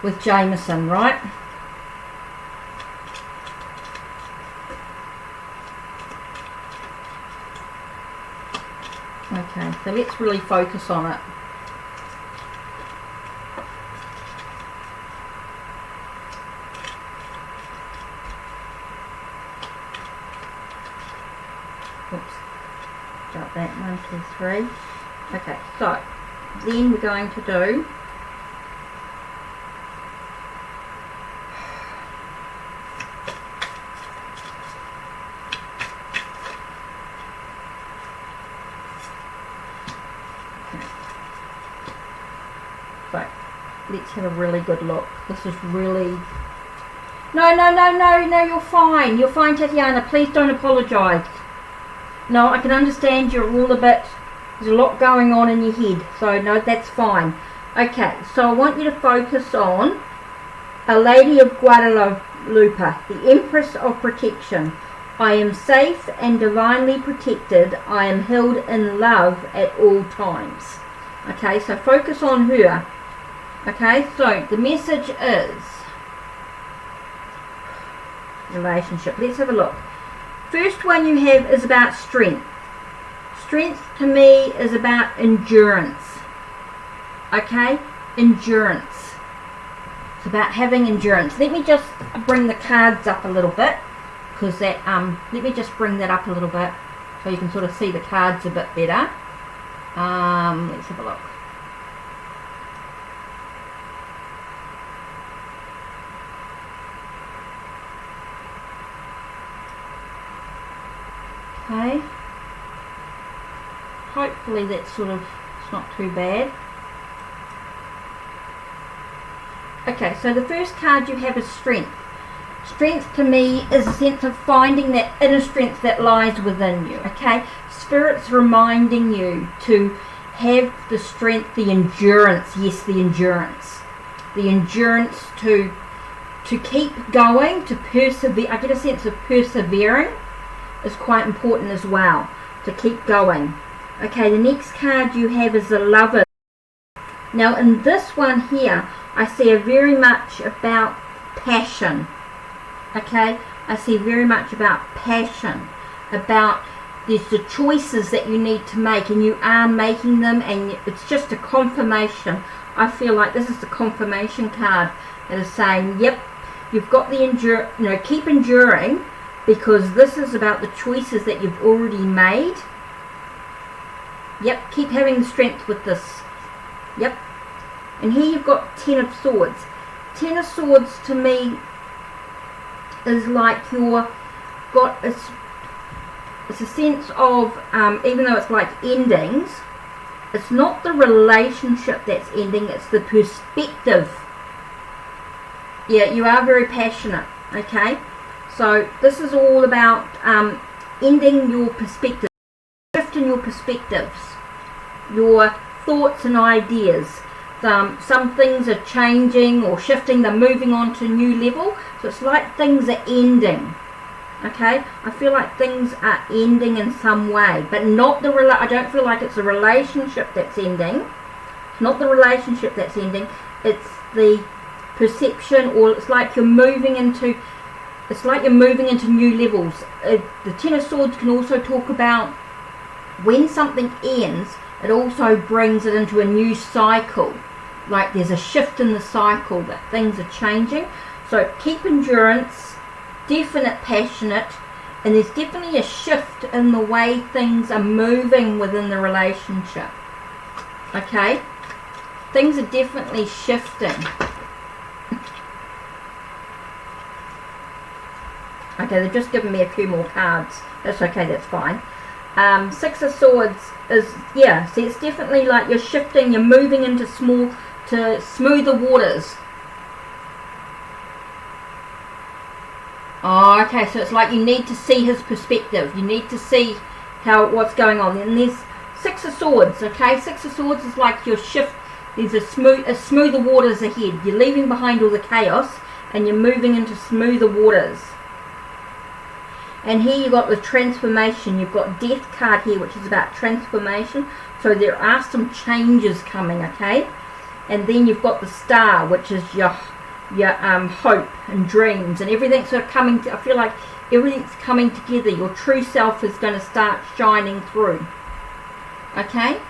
with Jameson, right? Okay, so let's really focus on it. Oops, got that, 1, 2, 3. Okay, so then we're going to do so let's have a really good look. This is really no, you're fine. You're fine, Tatiana. Please don't apologise. No, I can understand you're all a bit, there's a lot going on in your head. So no, that's fine. Okay, so I want you to focus on A Lady of Guadalupe, the Empress of Protection. I am safe and divinely protected. I am held in love at all times. Okay, so focus on her. Okay, so the message is relationship. Let's have a look. First one you have is about strength. Strength to me is about endurance. Okay? Endurance. It's about having endurance. Let me just bring the cards up a little bit, because that let me just bring that up a little bit so you can sort of see the cards a bit better. Let's have a look. Okay. Hopefully that's sort of, it's not too bad. Okay, so the first card you have is strength. Strength to me is a sense of finding that inner strength that lies within you. Okay, Spirit's reminding you to have the strength, the endurance. Yes, the endurance to keep going, to persevere. I get a sense of persevering is quite important as well, to keep going. Okay, the next card you have is the Lover. Now in this one here, I see a very much about passion. Okay, I see very much about passion, about there's the choices that you need to make, and you are making them, and it's just a confirmation. I feel like this is the confirmation card that is saying, yep, you've got the keep enduring, because this is about the choices that you've already made. Yep, keep having the strength with this. Yep. And here you've got Ten of Swords. Ten of Swords to me is like it's a sense of, even though it's like endings, it's not the relationship that's ending, it's the perspective. Yeah, you are very passionate, okay? So this is all about ending your perspective, shifting your perspectives, your thoughts and ideas. Some things are changing or shifting, they're moving on to a new level. So it's like things are ending. Okay, I feel like things are ending in some way, but not the I don't feel like it's a relationship that's ending. It's not the relationship that's ending. It's the perception, or it's like you're moving into. It's like you're moving into new levels. The Ten of Swords can also talk about when something ends, it also brings it into a new cycle. Like there's a shift in the cycle, that things are changing. So keep endurance, definite passionate, and there's definitely a shift in the way things are moving within the relationship. Okay? Things are definitely shifting. Okay, they've just given me a few more cards. That's okay, that's fine. Six of Swords is, yeah, see, it's definitely like you're shifting, you're moving into smoother waters. Oh, okay, so it's like you need to see his perspective. You need to see what's going on. And there's Six of Swords, okay? Six of Swords is like your shift. There's a smoother waters ahead. You're leaving behind all the chaos and you're moving into smoother waters. And here you've got the transformation. You've got Death card here, which is about transformation. So there are some changes coming, okay? And then you've got the Star, which is your hope and dreams, and everything's sort of coming. I feel like everything's coming together. Your true self is going to start shining through. Okay?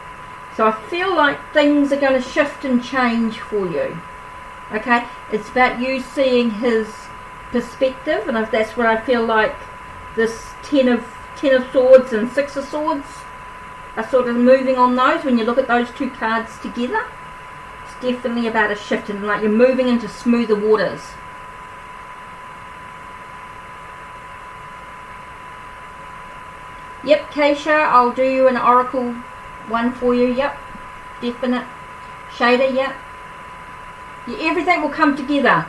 So I feel like things are going to shift and change for you. Okay? It's about you seeing his perspective, and if that's what I feel like this Ten of Swords and Six of Swords are sort of moving on those. When you look at those two cards together, it's definitely about a shift, and like you're moving into smoother waters. Yep, Keisha, I'll do you an oracle one for you. Yep, definite. Shader, yep. Yeah, everything will come together.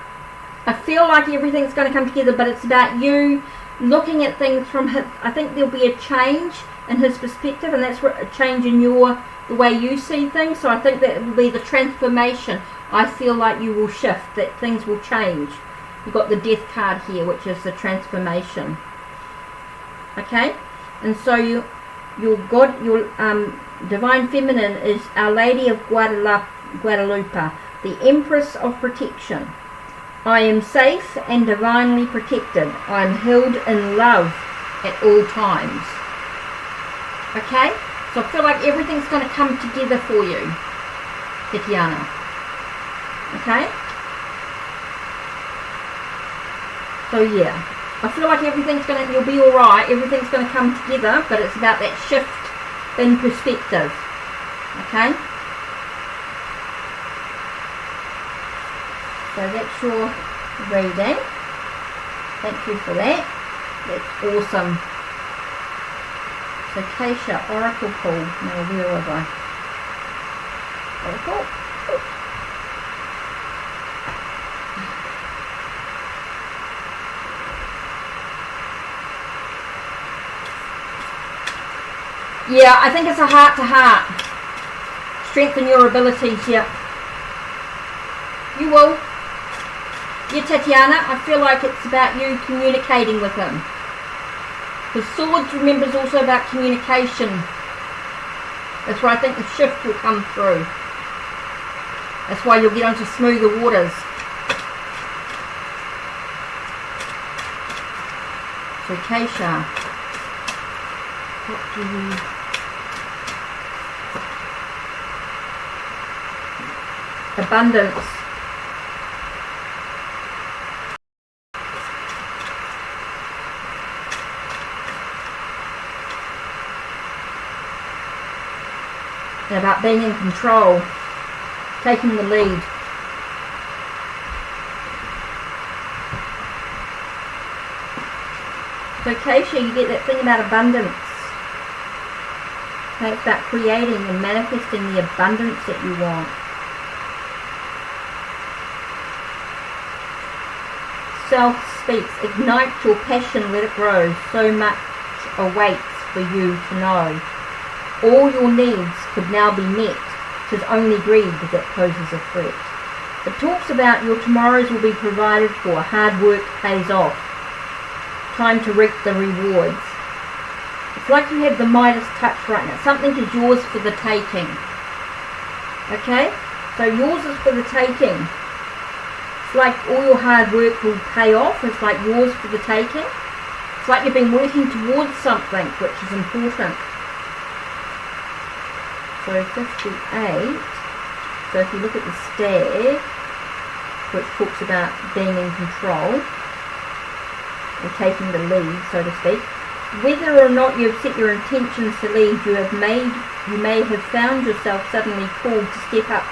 I feel like everything's going to come together, but it's about you looking at things from his. I think there'll be a change in his perspective, and that's a change in the way you see things. So I think that will be the transformation. I feel like you will shift, that things will change. You've got the Death card here, which is the transformation. Okay, and so your Divine Feminine is Our Lady of Guadalupe, the Empress of Protection. I am safe and divinely protected. I am held in love at all times. Okay? So I feel like everything's going to come together for you, Tatiana. Okay? So yeah, I feel like you'll be alright, everything's going to come together, but it's about that shift in perspective. Okay? So that's your reading. Thank you for that. That's awesome. So Keisha, Oracle Pool. Now where was I? Oracle? Yeah, I think it's a heart-to-heart. Strengthen your abilities, yeah. You will. Yeah, Tatiana, I feel like it's about you communicating with him. Because Swords, remember, is also about communication. That's where I think the shift will come through. That's why you'll get onto smoother waters. So, Keisha, what do you... Abundance. And about being in control, taking the lead. So Keisha, you get that thing about abundance. Okay, it's about creating and manifesting the abundance that you want. Self speaks, ignite your passion, let it grow. So much awaits for you to know. All your needs could now be met. 'Tis only greed that poses a threat. It talks about your tomorrows will be provided for. Hard work pays off. Time to reap the rewards. It's like you have the Midas touch right now. Something is yours for the taking. Okay? So yours is for the taking. It's like all your hard work will pay off. It's like yours for the taking. It's like you've been working towards something, which is important. So 58. So if you look at the stag, which talks about being in control or taking the lead, so to speak, whether or not you have set your intentions to lead, you may have found yourself suddenly called to step up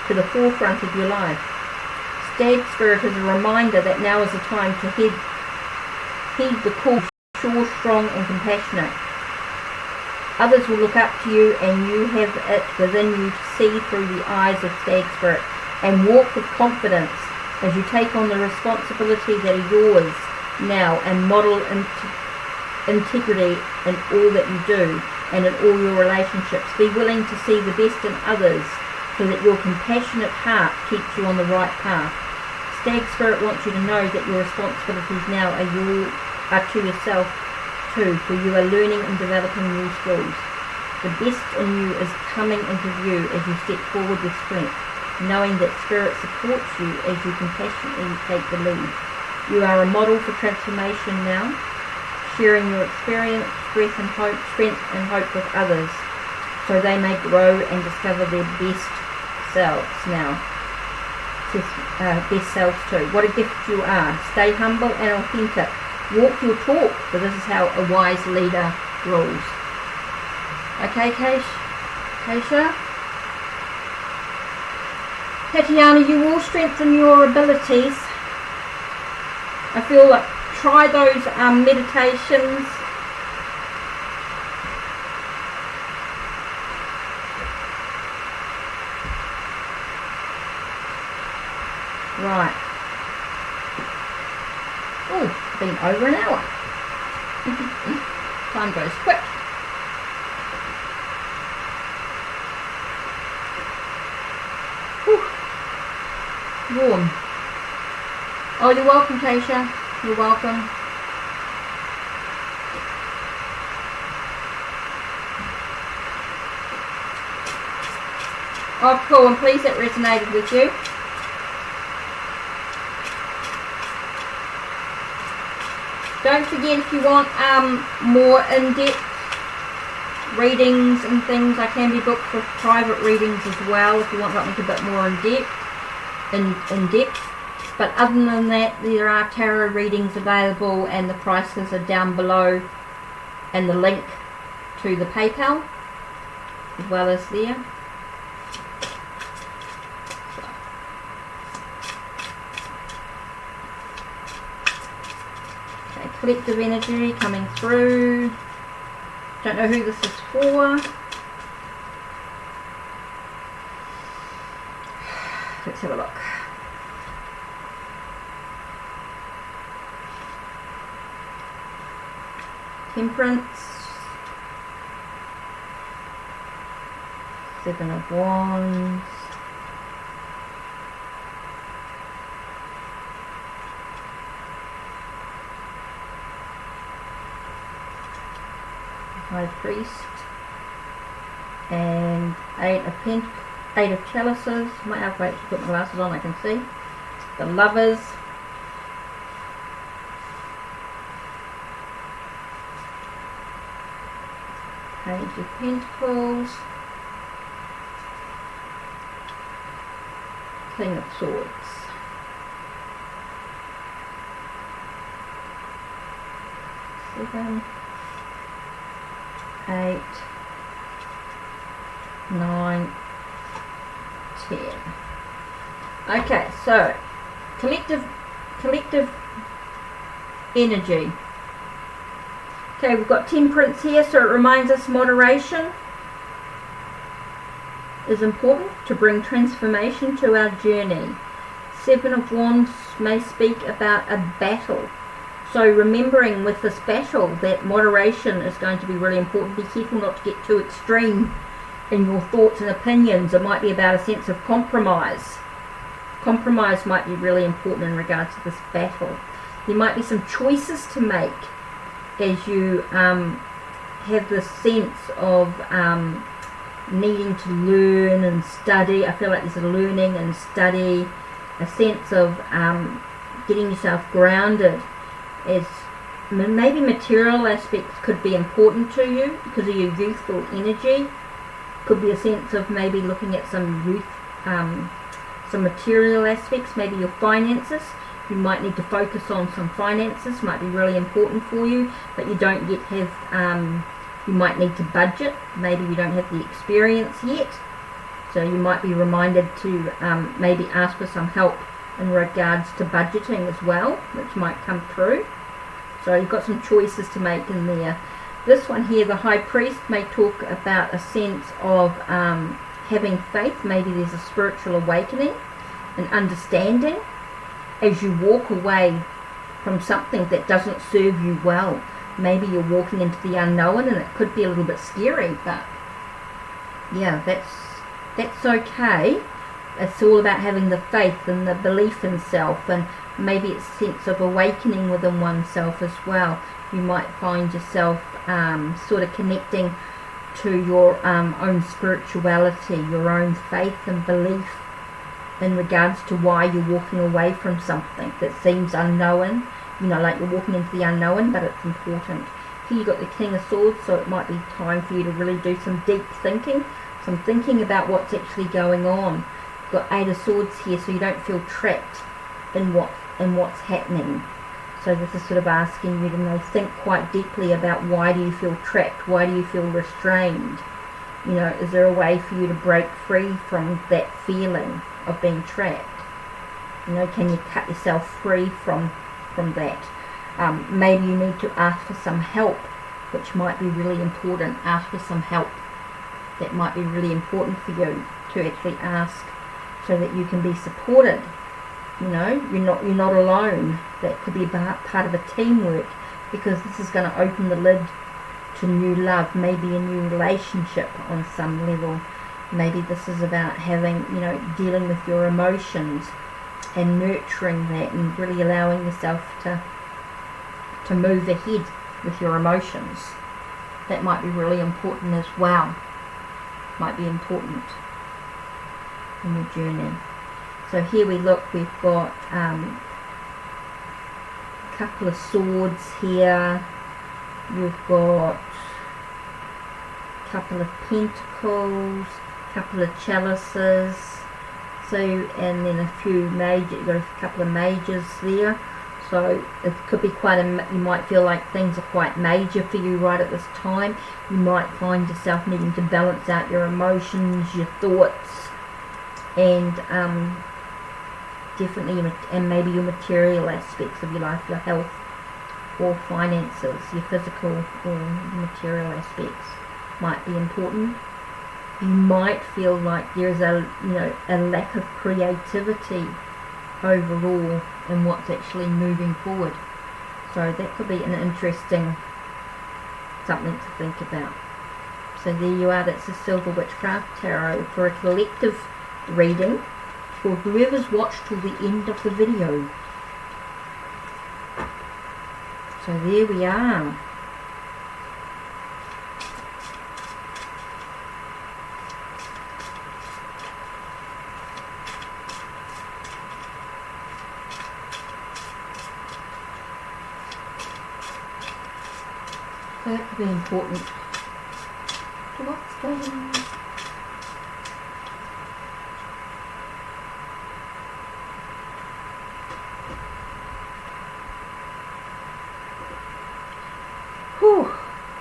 to the forefront of your life. Stag spirit is a reminder that now is the time to heed the call, sure, strong and compassionate. Others will look up to you, and you have it within you to see through the eyes of Stag Spirit and walk with confidence as you take on the responsibility that are yours now and model integrity in all that you do and in all your relationships. Be willing to see the best in others so that your compassionate heart keeps you on the right path. Stag Spirit wants you to know that your responsibilities now are to yourself too, for you are learning and developing new skills. The best in you is coming into view as you step forward with strength, knowing that Spirit supports you as you compassionately take the lead. You are a model for transformation now, sharing your experience, strength and hope with others, so they may grow and discover their best selves now. Best selves too. What a gift you are. Stay humble and authentic. Walk your talk, for this is how a wise leader rules. Okay, Keisha? Tatiana, you will strengthen your abilities. I feel like try those meditations. Right. Oh, it's been over an hour. Time goes quick. Whew. Warm. Oh, you're welcome, Keisha. You're welcome. Oh, cool. I'm pleased that resonated with you. Don't forget, if you want more in-depth readings and things, I can be booked for private readings as well if you want something a bit more in-depth. But other than that, there are tarot readings available, and the prices are down below, and the link to the PayPal as well as there. Okay, collective energy coming through. Don't know who this is for. Let's have a look. Temperance, 7 of Wands, High Priest, and 8 of Chalices. Might have to actually put my glasses on, I can see. The Lovers, Page of Pentacles, King of Swords. Seven, 8, 9, 10. Okay, so collective energy. Okay, we've got Temperance here, so it reminds us moderation is important to bring transformation to our journey. 7 of Wands may speak about a battle. So remembering with this battle that moderation is going to be really important. Be careful not to get too extreme in your thoughts and opinions. It might be about a sense of compromise. Compromise might be really important in regards to this battle. There might be some choices to make as you have this sense of needing to learn and study. I feel like there's a learning and study, a sense of getting yourself grounded, as maybe material aspects could be important to you because of your youthful energy. Could be a sense of maybe looking at some some material aspects, maybe your finances. You might need to focus on some finances, might be really important for you, but you don't yet have, you might need to budget. Maybe you don't have the experience yet, so you might be reminded to maybe ask for some help in regards to budgeting as well, which might come through. So you've got some choices to make in there. This one here, the High Priest, may talk about a sense of having faith. Maybe there's a spiritual awakening and understanding as you walk away from something that doesn't serve you well. Maybe you're walking into the unknown and it could be a little bit scary, but yeah, that's okay. It's all about having the faith and the belief in self, and maybe it's a sense of awakening within oneself as well. You might find yourself sort of connecting to your own spirituality, your own faith and belief in regards to why you're walking away from something that seems unknown. You know, like you're walking into the unknown, but it's important. Here you've got the King of Swords, so it might be time for you to really do some deep thinking, some thinking about what's actually going on. You've got 8 of Swords here, so you don't feel trapped in what's happening. So this is sort of asking you to think quite deeply about, why do you feel trapped? Why do you feel restrained? You know, is there a way for you to break free from that feeling of being trapped? You know, can you cut yourself free from that? Maybe you need to ask for some help, which might be really important. Ask for some help. That might be really important for you to actually ask, so that you can be supported. You know, you're not alone. That could be part of a teamwork, because this is going to open the lid to new love, maybe a new relationship on some level. Maybe this is about having, you know, dealing with your emotions and nurturing that, and really allowing yourself to move ahead with your emotions. That might be really important as well. Might be important in your journey. So here we look, we've got a couple of swords here. You've got a couple of pentacles, a couple of chalices. So, and then a few major, you've got a couple of majors there. So it could be you might feel like things are quite major for you right at this time. You might find yourself needing to balance out your emotions, your thoughts, and definitely, and maybe your material aspects of your life, your health or finances, your physical or material aspects might be important. You might feel like there's a lack of creativity overall in what's actually moving forward. So that could be an interesting something to think about. So there you are, that's the Silver Witchcraft Tarot for a collective reading for whoever's watched till the end of the video. So there we are. So that could be important to what's going on. Whew.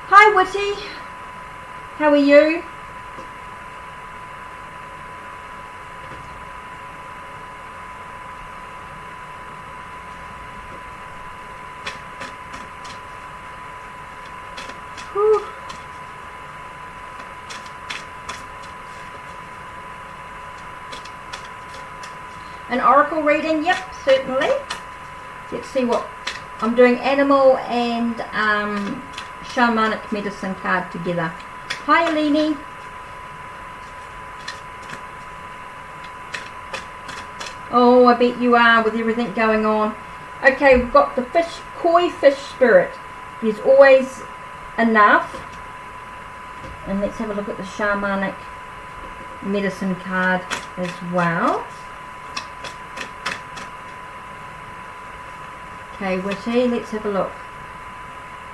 Hi Witty, how are you? Whew. An oracle reading? Yep, certainly. Let's see what I'm doing. Animal and shamanic medicine card together. Hi Eleni. Oh, I bet you are with everything going on. Okay, we've got the koi fish spirit. There's always enough. And let's have a look at the shamanic medicine card as well. Okay, Witty, let's have a look.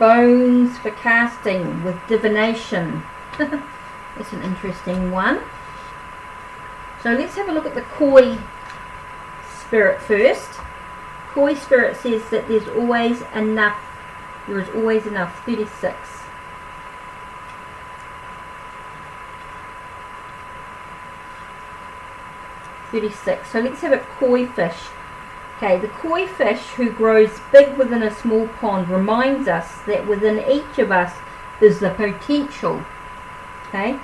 Bones for casting with divination. That's an interesting one. So let's have a look at the koi spirit first. Koi spirit says that there's always enough. There is always enough. 36. So let's have a koi fish. Okay, the koi fish who grows big within a small pond reminds us that within each of us is the potential. Okay,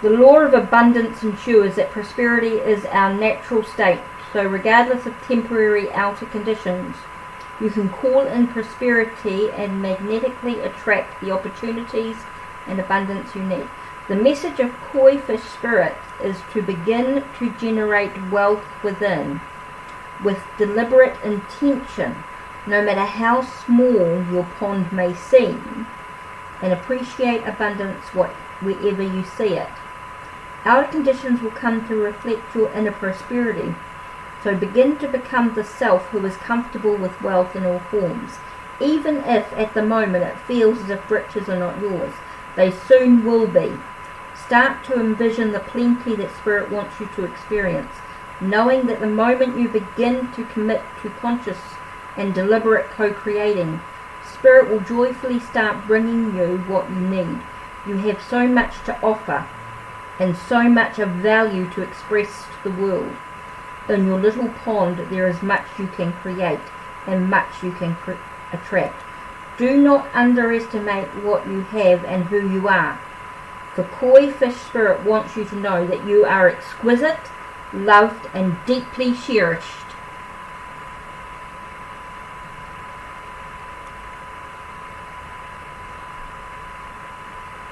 the law of abundance ensures that prosperity is our natural state. So regardless of temporary outer conditions, you can call in prosperity and magnetically attract the opportunities and abundance you need. The message of koi fish spirit is to begin to generate wealth within with deliberate intention, no matter how small your pond may seem, and appreciate abundance wherever you see it. Outer conditions will come to reflect your inner prosperity. So begin to become the self who is comfortable with wealth in all forms. Even if at the moment it feels as if riches are not yours, they soon will be. Start to envision the plenty that Spirit wants you to experience, knowing that the moment you begin to commit to conscious and deliberate co-creating, Spirit will joyfully start bringing you what you need. You have so much to offer and so much of value to express to the world. In your little pond there is much you can create and much you can attract. Do not underestimate what you have and who you are. For koi fish spirit wants you to know that you are exquisite, loved and deeply cherished.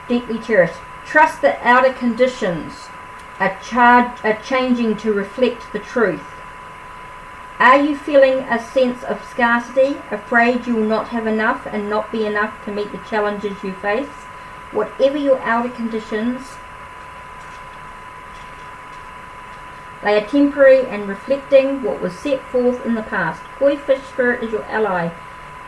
Deeply cherished. Trust that outer conditions are changing to reflect the truth. Are you feeling a sense of scarcity, afraid you will not have enough and not be enough to meet the challenges you face? Whatever your outer conditions, They are temporary and reflecting what was set forth in the past. Koi fish spirit is your ally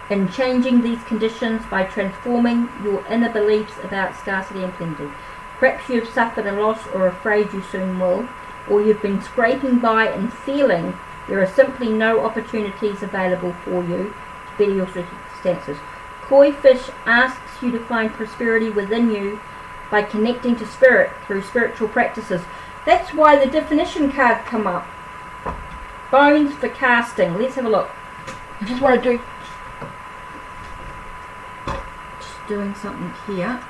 in changing these conditions by transforming your inner beliefs about scarcity and plenty. Perhaps you have suffered a loss or are afraid you soon will, or you've been scraping by and feeling there are simply no opportunities available for you to better your circumstances. Koi fish asks you to find prosperity within you by connecting to spirit through spiritual practices. That's why the definition card come up. Bones for casting. Let's have a look. I just want to just doing something here.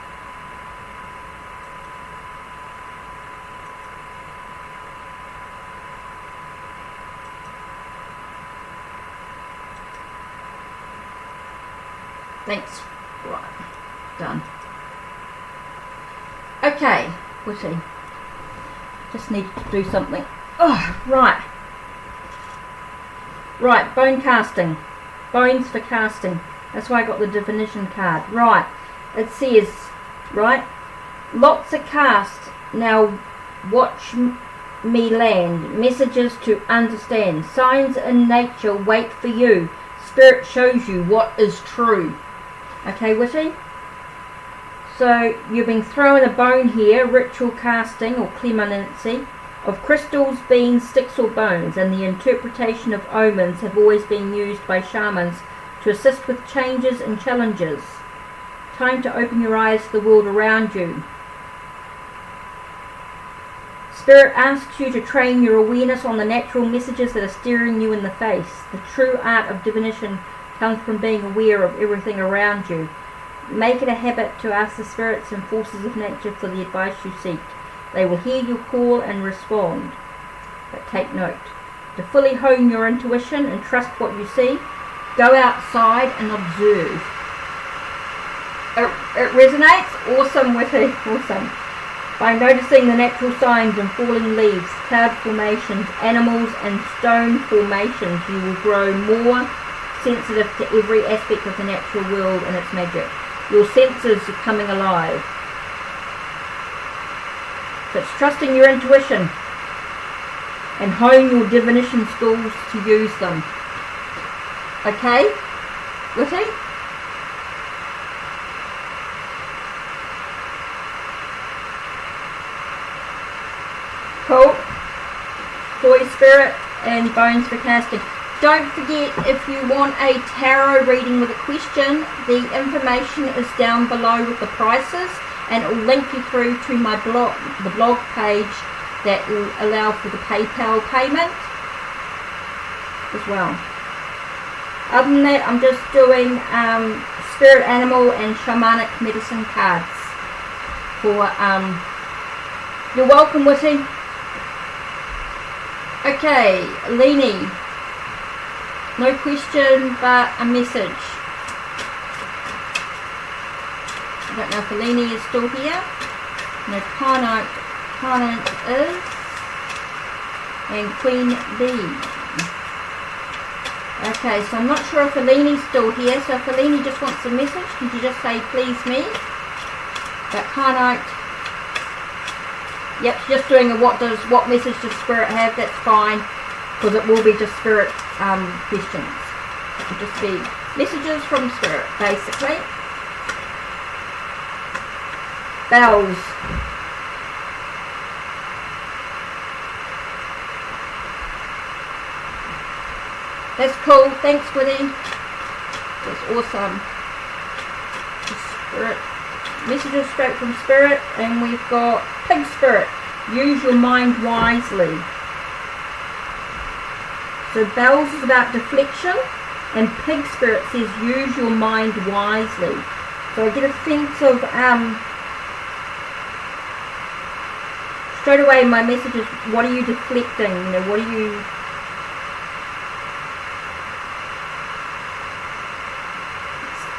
Thanks. Right. Done. Okay. Witty. Just need to do something. Oh, right. Right, bone casting. Bones for casting. That's why I got the definition card. Right. It says, right, lots of cast. Now watch me land. Messages to understand. Signs in nature wait for you. Spirit shows you what is true. Okay, Witty? So you've been throwing a bone here, ritual casting or clemency, of crystals, beans, sticks or bones, and the interpretation of omens have always been used by shamans to assist with changes and challenges. Time to open your eyes to the world around you. Spirit asks you to train your awareness on the natural messages that are staring you in the face. The true art of divination comes from being aware of everything around you. Make it a habit to ask the spirits and forces of nature for the advice you seek. They will hear your call and respond. But take note. To fully hone your intuition and trust what you see, go outside and observe. It resonates? Awesome, Witty. Awesome. By noticing the natural signs in falling leaves, cloud formations, animals and stone formations, you will grow more sensitive to every aspect of the natural world and its magic. Your senses are coming alive. So it's trusting your intuition and hone your divination skills to use them. Okay? Witty? Cool. Koi spirit and bones for casting. Don't forget, if you want a tarot reading with a question, the information is down below with the prices, and it will link you through to my blog, the blog page that will allow for the PayPal payment as well. Other than that, I'm just doing spirit animal and shamanic medicine cards for you're welcome, Witty. Okay, Leni. No question, but a message. I don't know if Leni is still here. No, Carnot is. And Queen Bee. Okay, so I'm not sure if Eleni's still here. So if Eleni just wants a message, can you just say please me? But Carnot. Yep, just doing a what message does Spirit have? That's fine, because it will be just Spirit questions. It will just be messages from Spirit, basically. Bells. That's cool. Thanks, Woody. That's awesome. Spirit. Messages straight from Spirit, and we've got Pig Spirit. Use your mind wisely. So Bells is about deflection, and Pig Spirit says use your mind wisely. So I get a sense of straight away my message is, what are you deflecting? You know, what are you?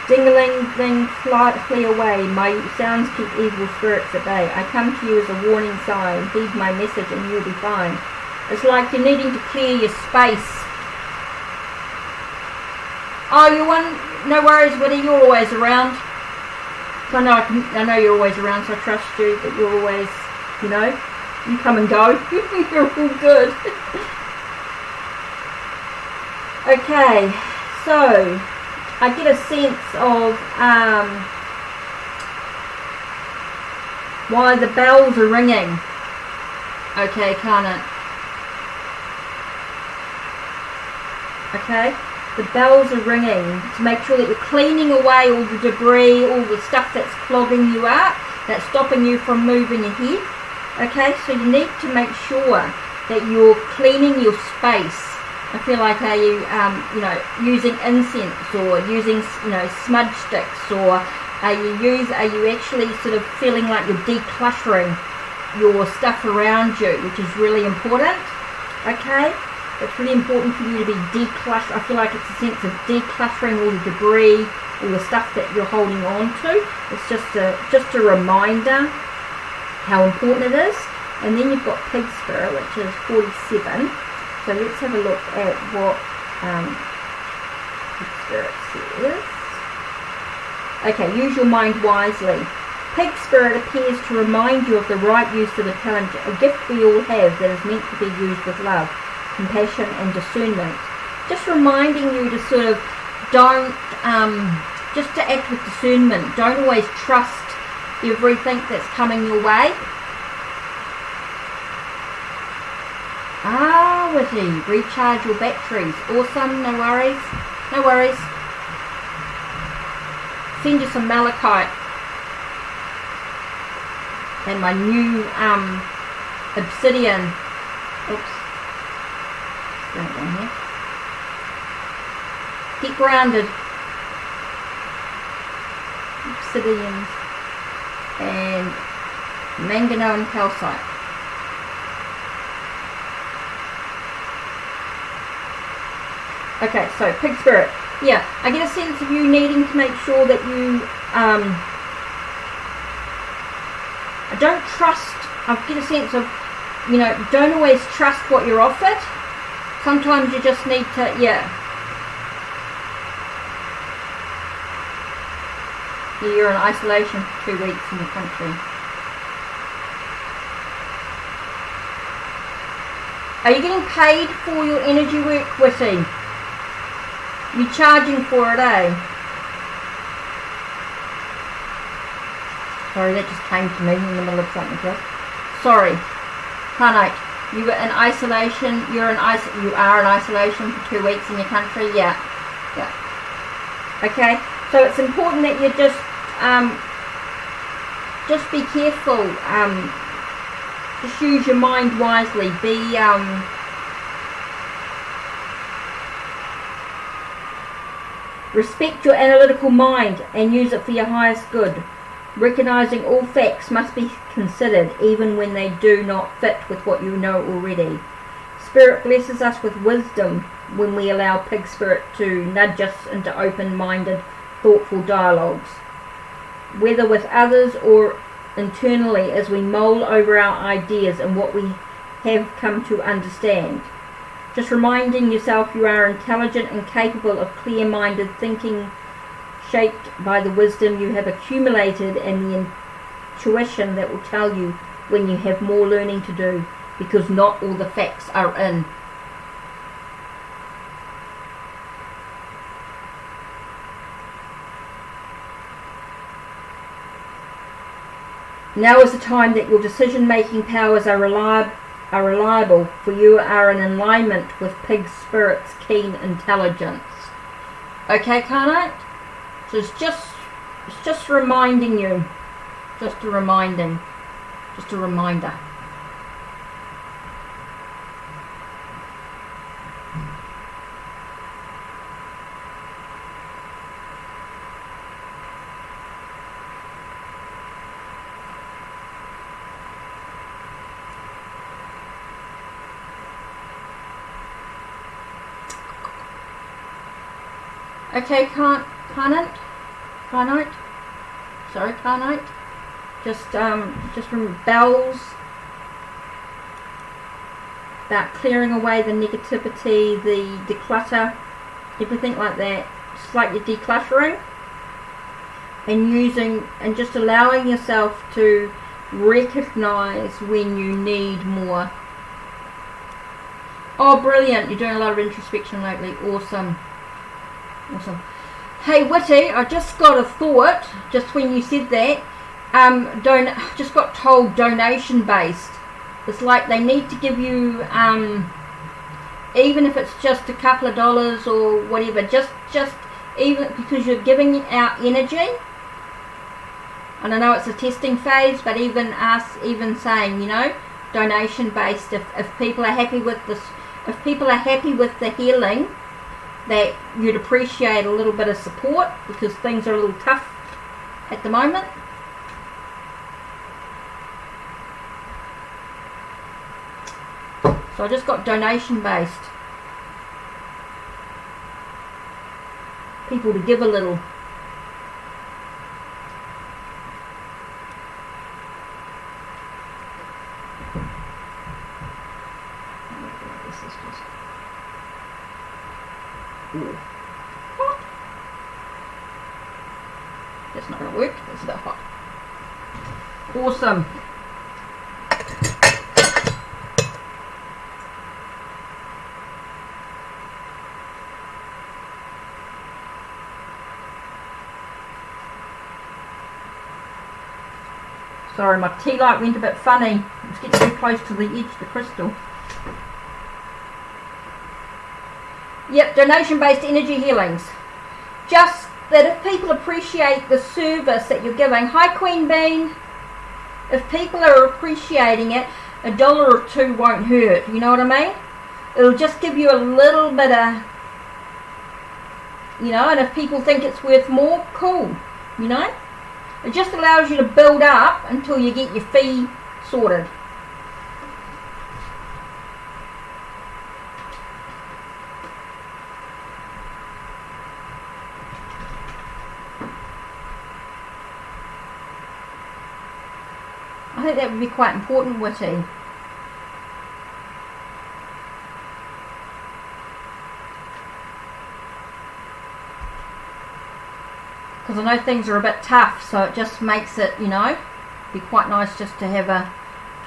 Dingling thing, flee away. My sounds keep evil spirits at bay. I come to you as a warning sign. Heed my message and you'll be fine. It's like you're needing to clear your space. Oh, you want? No worries, Woody. You're always around. I know you're always around, so I trust you that you're always, you know. You come and go. You're all good. Okay, so I get a sense of why the bells are ringing. Okay, can't it? Okay, the bells are ringing to make sure that you're cleaning away all the debris, all the stuff that's clogging you up, that's stopping you from moving ahead. Okay, so you need to make sure that you're cleaning your space. I feel like, are you, using incense or using, smudge sticks, or are you actually sort of feeling like you're decluttering your stuff around you, which is really important. Okay. It's really important for you to be decluttering. I feel like it's a sense of decluttering all the debris, all the stuff that you're holding on to. It's just a reminder how important it is. And then you've got Pig Spirit, which is 47. So let's have a look at what Pig Spirit says. Okay, use your mind wisely. Pig Spirit appears to remind you of the right use of the talent, a gift we all have that is meant to be used with love, compassion and discernment. Just reminding you to sort of just to act with discernment. Don't always trust everything that's coming your way. Witty, recharge your batteries. Awesome, no worries. No worries. Send you some malachite. And my new obsidian. Oops. Right down here. Get grounded. Obsidian and manganese and calcite. Okay, so Pig Spirit. Yeah, I get a sense of you needing to make sure that you don't trust. I get a sense of, don't always trust what you're offered. Sometimes you just need to, you're in isolation for 2 weeks in the country. Are you getting paid for your energy work, Witty? You're charging for it, eh? Sorry, that just came to me in the middle of something else. Sorry. Carnate, you were in isolation. You are in isolation for 2 weeks in your country. Yeah. Okay. So it's important that you just be careful. Just use your mind wisely. Respect your analytical mind and use it for your highest good. Recognizing all facts must be considered even when they do not fit with what you know already. Spirit blesses us with wisdom when we allow Pig Spirit to nudge us into open-minded, thoughtful dialogues, whether with others or internally as we mull over our ideas and what we have come to understand. Just reminding yourself you are intelligent and capable of clear-minded thinking, shaped by the wisdom you have accumulated and the intuition that will tell you when you have more learning to do, because not all the facts are in. Now is the time that your decision-making powers are reliable, for you are in alignment with Pig Spirit's keen intelligence. Okay, Carnite? So it's just reminding you. Just a reminder. Okay, Carnite. Sorry, Carnite. Just from bells about clearing away the negativity, the declutter, everything like that. Just like you're decluttering and just allowing yourself to recognize when you need more. Oh, brilliant. You're doing a lot of introspection lately. Awesome. Awesome. Hey, Witty, I just got a thought just when you said that. Just got told donation based. It's like they need to give you, even if it's just a couple of dollars or whatever, just even because you're giving out energy. And I know it's a testing phase, but even saying, you know, donation based, if people are happy with this, if people are happy with the healing, that you'd appreciate a little bit of support because things are a little tough at the moment. So I just got donation based. People to give a little. Ooh. Hot. That's not going to work. It's a bit hot. Awesome. Sorry, my tea light went a bit funny. It's getting too close to the edge of the crystal. Yep, donation-based energy healings. Just that if people appreciate the service that you're giving. Hi, Queen Bean. If people are appreciating it, $1 or $2 won't hurt. You know what I mean? It'll just give you a little bit of, you know, and if people think it's worth more, cool. You know? It just allows you to build up until you get your fee sorted. I think that would be quite important, Witty. Because I know things are a bit tough, so it just makes it, you know, be quite nice just to have a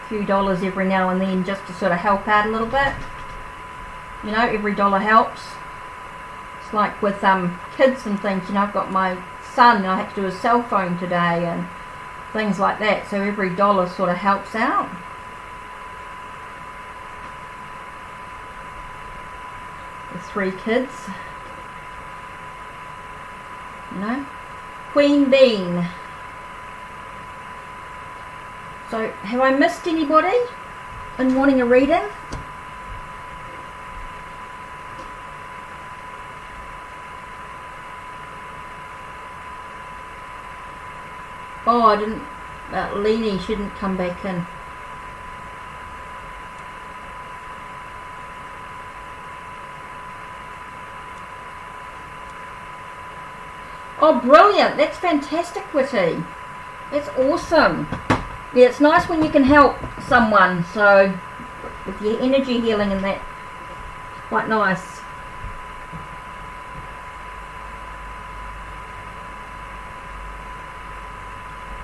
few dollars every now and then just to sort of help out a little bit. You know, every dollar helps. It's like with kids and things, you know, I've got my son and I had to do his cell phone today and things like that, so every dollar sort of helps out. The 3 kids, you know. Queen Bean. So have I missed anybody in wanting a reading? Oh, I didn't. Leni shouldn't come back in. Oh, brilliant! That's fantastic, Witty. That's awesome. Yeah, it's nice when you can help someone. So, with your energy healing and that, quite nice.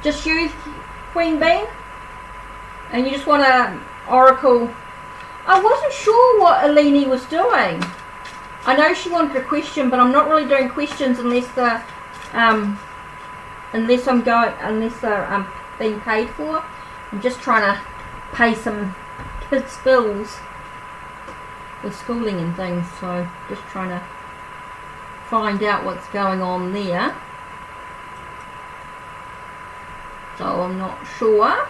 Just you, Queen Bean? And you just want an oracle? I wasn't sure what Eleni was doing. I know she wanted a question, but I'm not really doing questions unless they're being paid for. I'm just trying to pay some kids' bills with schooling and things, so just trying to find out what's going on there. So I'm not sure.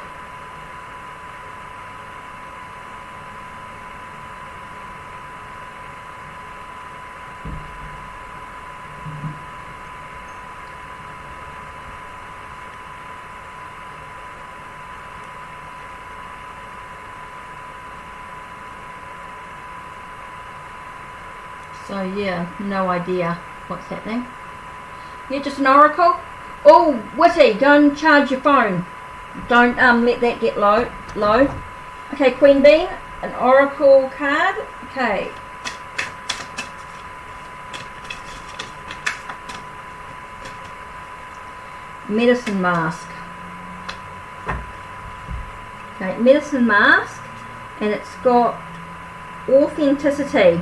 So yeah, no idea what's happening. Yeah, just an oracle. Oh, Witty, go and charge your phone. Don't let that get low. Okay, Queen Bean, an oracle card. Okay. Medicine mask. Okay, medicine mask, and it's got authenticity.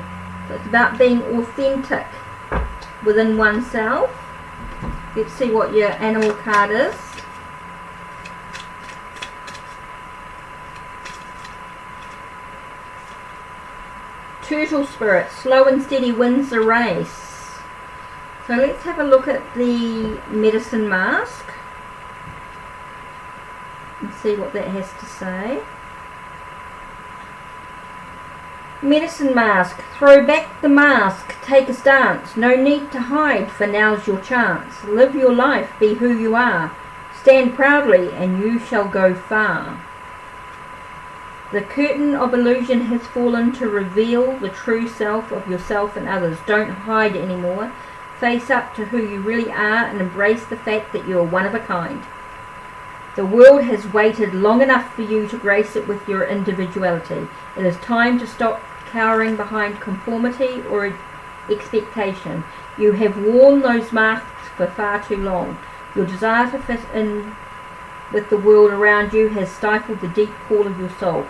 So it's about being authentic within oneself. Let's see what your animal card is. Turtle spirit, slow and steady wins the race. So let's have a look at the medicine mask and see what that has to say. Medicine mask, throw back the mask, take a stance. No need to hide, for now's your chance. Live your life, be who you are. Stand proudly and you shall go far. The curtain of illusion has fallen to reveal the true self of yourself and others. Don't hide anymore. Face up to who you really are and embrace the fact that you are one of a kind. The world has waited long enough for you to grace it with your individuality. It is time to stop cowering behind conformity or expectation. You have worn those masks for far too long. Your desire to fit in with the world around you has stifled the deep call of your soul.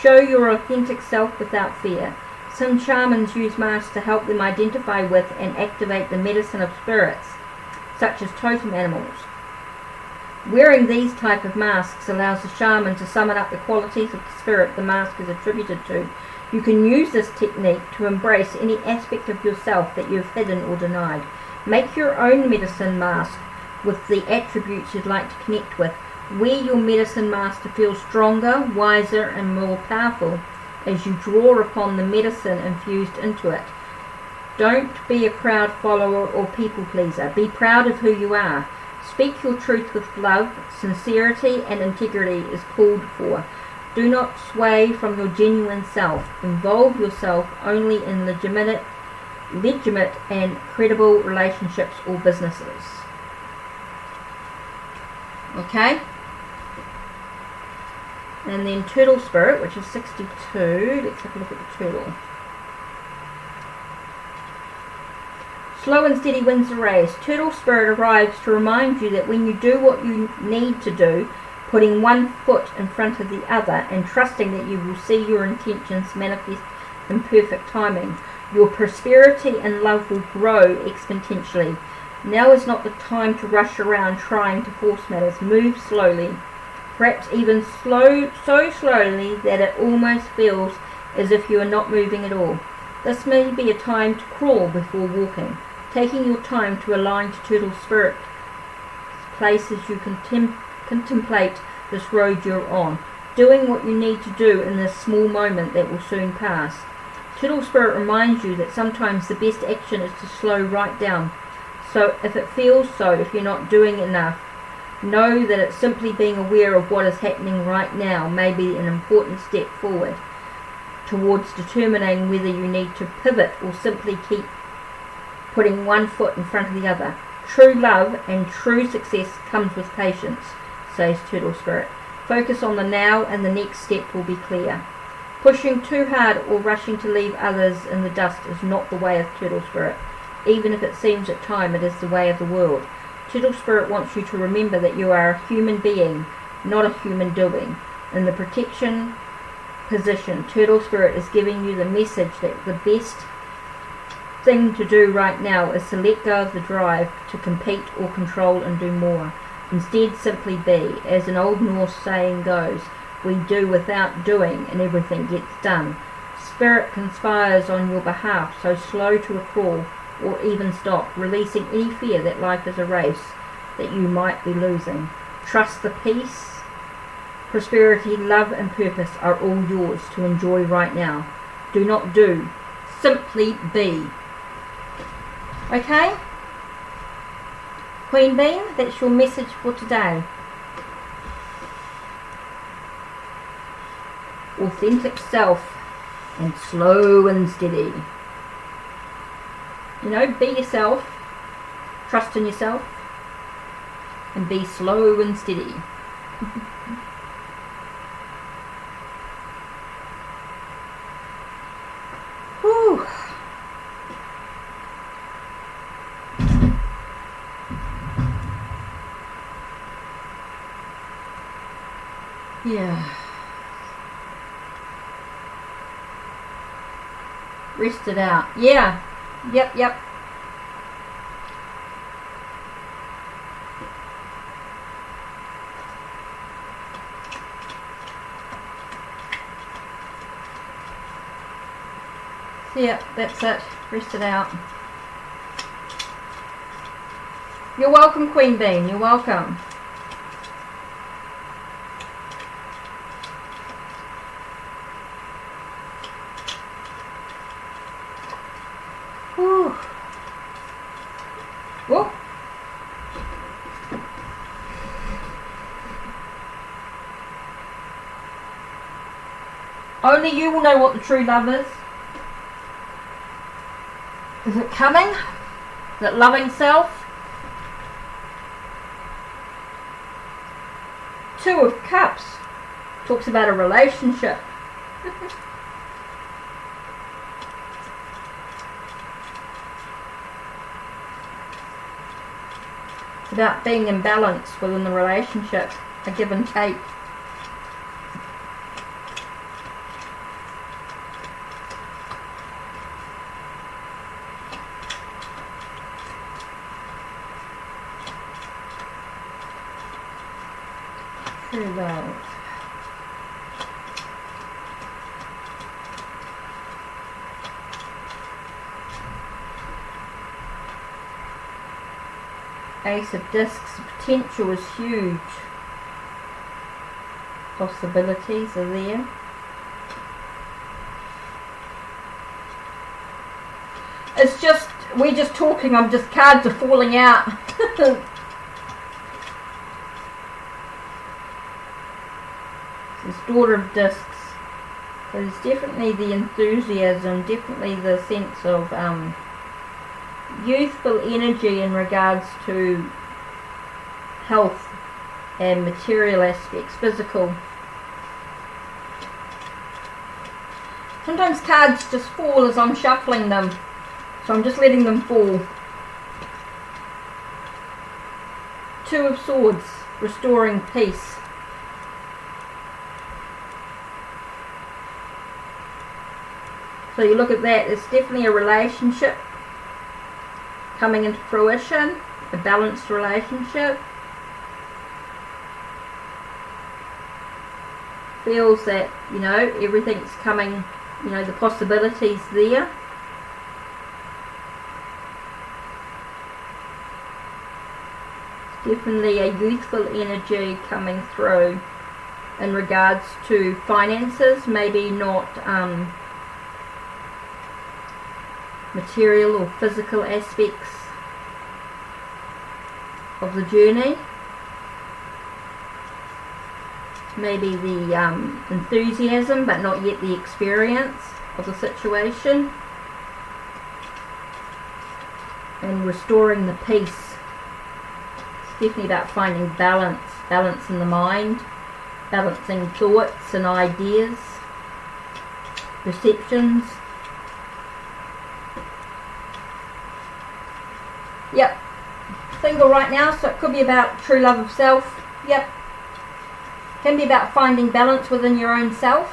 Show your authentic self without fear. Some shamans use masks to help them identify with and activate the medicine of spirits, such as totem animals. Wearing these type of masks allows the shaman to summon up the qualities of the spirit the mask is attributed to. You can use this technique to embrace any aspect of yourself that you've hidden or denied. Make your own medicine mask with the attributes you'd like to connect with. Wear your medicine mask to feel stronger, wiser, and more powerful as you draw upon the medicine infused into it. Don't be a crowd follower or people pleaser. Be proud of who you are. Speak your truth with love. Sincerity and integrity is called for. Do not sway from your genuine self. Involve yourself only in legitimate and credible relationships or businesses. Okay? And then turtle spirit, which is 62. Let's have a look at the turtle. Slow and steady wins the race. Turtle spirit arrives to remind you that when you do what you need to do, putting one foot in front of the other and trusting that you will see your intentions manifest in perfect timing, your prosperity and love will grow exponentially. Now is not the time to rush around trying to force matters. Move slowly. Perhaps even so slowly that it almost feels as if you are not moving at all. This may be a time to crawl before walking, taking your time to align to turtle spirit place as you contemplate this road you're on, doing what you need to do in this small moment that will soon pass. Turtle spirit reminds you that sometimes the best action is to slow right down. So if it feels so, if you're not doing enough, know that it's simply being aware of what is happening right now may be an important step forward towards determining whether you need to pivot or simply keep putting one foot in front of the other. True love and true success comes with patience, says Turtle Spirit. Focus on the now and the next step will be clear. Pushing too hard or rushing to leave others in the dust is not the way of Turtle Spirit. Even if it seems at times it is the way of the world. Turtle Spirit wants you to remember that you are a human being, not a human doing. In the protection position, Turtle Spirit is giving you the message that the best thing to do right now is to let go of the drive to compete or control and do more. Instead, simply be. As an old Norse saying goes, we do without doing and everything gets done. Spirit conspires on your behalf, so slow to a crawl or even stop, releasing any fear that life is a race that you might be losing. Trust the peace, prosperity, love and purpose are all yours to enjoy right now. Do not do, simply be. Okay? Queen Bee, that's your message for today. Authentic self and slow and steady. You know, be yourself, trust in yourself, and be slow and steady. Whew. Yeah. Rest it out. Yeah. Yep. Yep, that's it. Rest it out. You're welcome, Queen Bean. You're welcome. Whew. Whoa. Only you will know what the true love is. Is it coming? Is it loving self? Two of Cups talks about a relationship. It's about being in balance within the relationship, a give and take. True love. Ace of Discs, potential is huge. Possibilities are there. It's just, we're just talking, cards are falling out. This Daughter of Discs. So there's definitely the enthusiasm, definitely the sense of youthful energy in regards to health and material aspects, physical. Sometimes cards just fall as I'm shuffling them, so I'm just letting them fall. Two of Swords, restoring peace. So you look at that, it's definitely a relationship coming into fruition, a balanced relationship. Feels that, you know, everything's coming, you know, the possibilities there. Definitely a youthful energy coming through in regards to finances, maybe not material or physical aspects of the journey. Maybe the enthusiasm, but not yet the experience of the situation. And restoring the peace. It's definitely about finding balance in the mind, balancing thoughts and ideas, perceptions. Yep. Single right now, so it could be about true love of self. Yep. Can be about finding balance within your own self.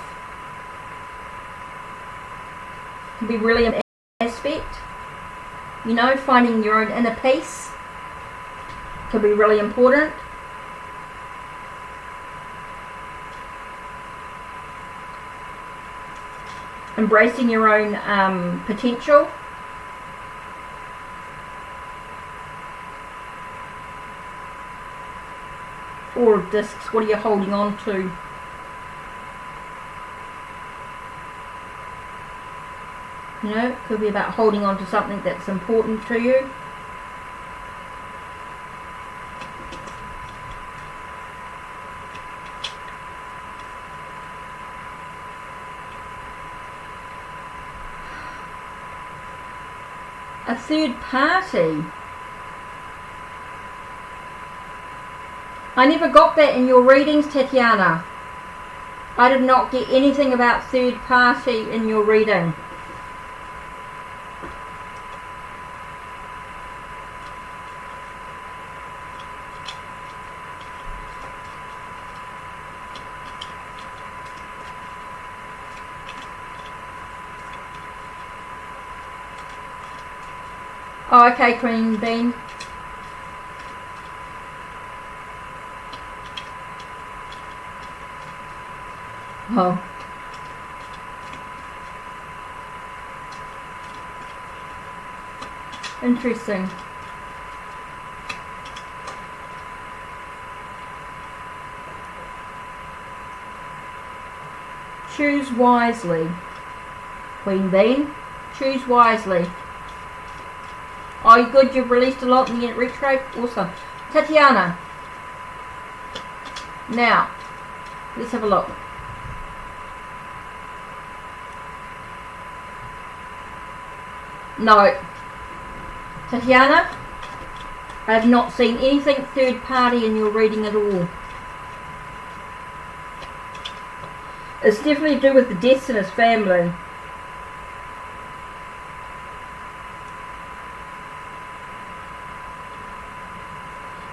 Can be really an aspect. You know, finding your own inner peace can be really important. Embracing your own potential. Four of Discs, what are you holding on to? You know, it could be about holding on to something that's important to you. A third party. I never got that in your readings, Tatiana. I did not get anything about third party in your reading. Oh, okay, Queen Bean. Oh. Interesting. Choose wisely. Queen Bean, choose wisely. Oh, you good? You've released a lot and you get retro? Awesome. Tatiana. Now, let's have a look. No. Tatiana, I have not seen anything third party in your reading at all. It's definitely to do with the deaths in his family.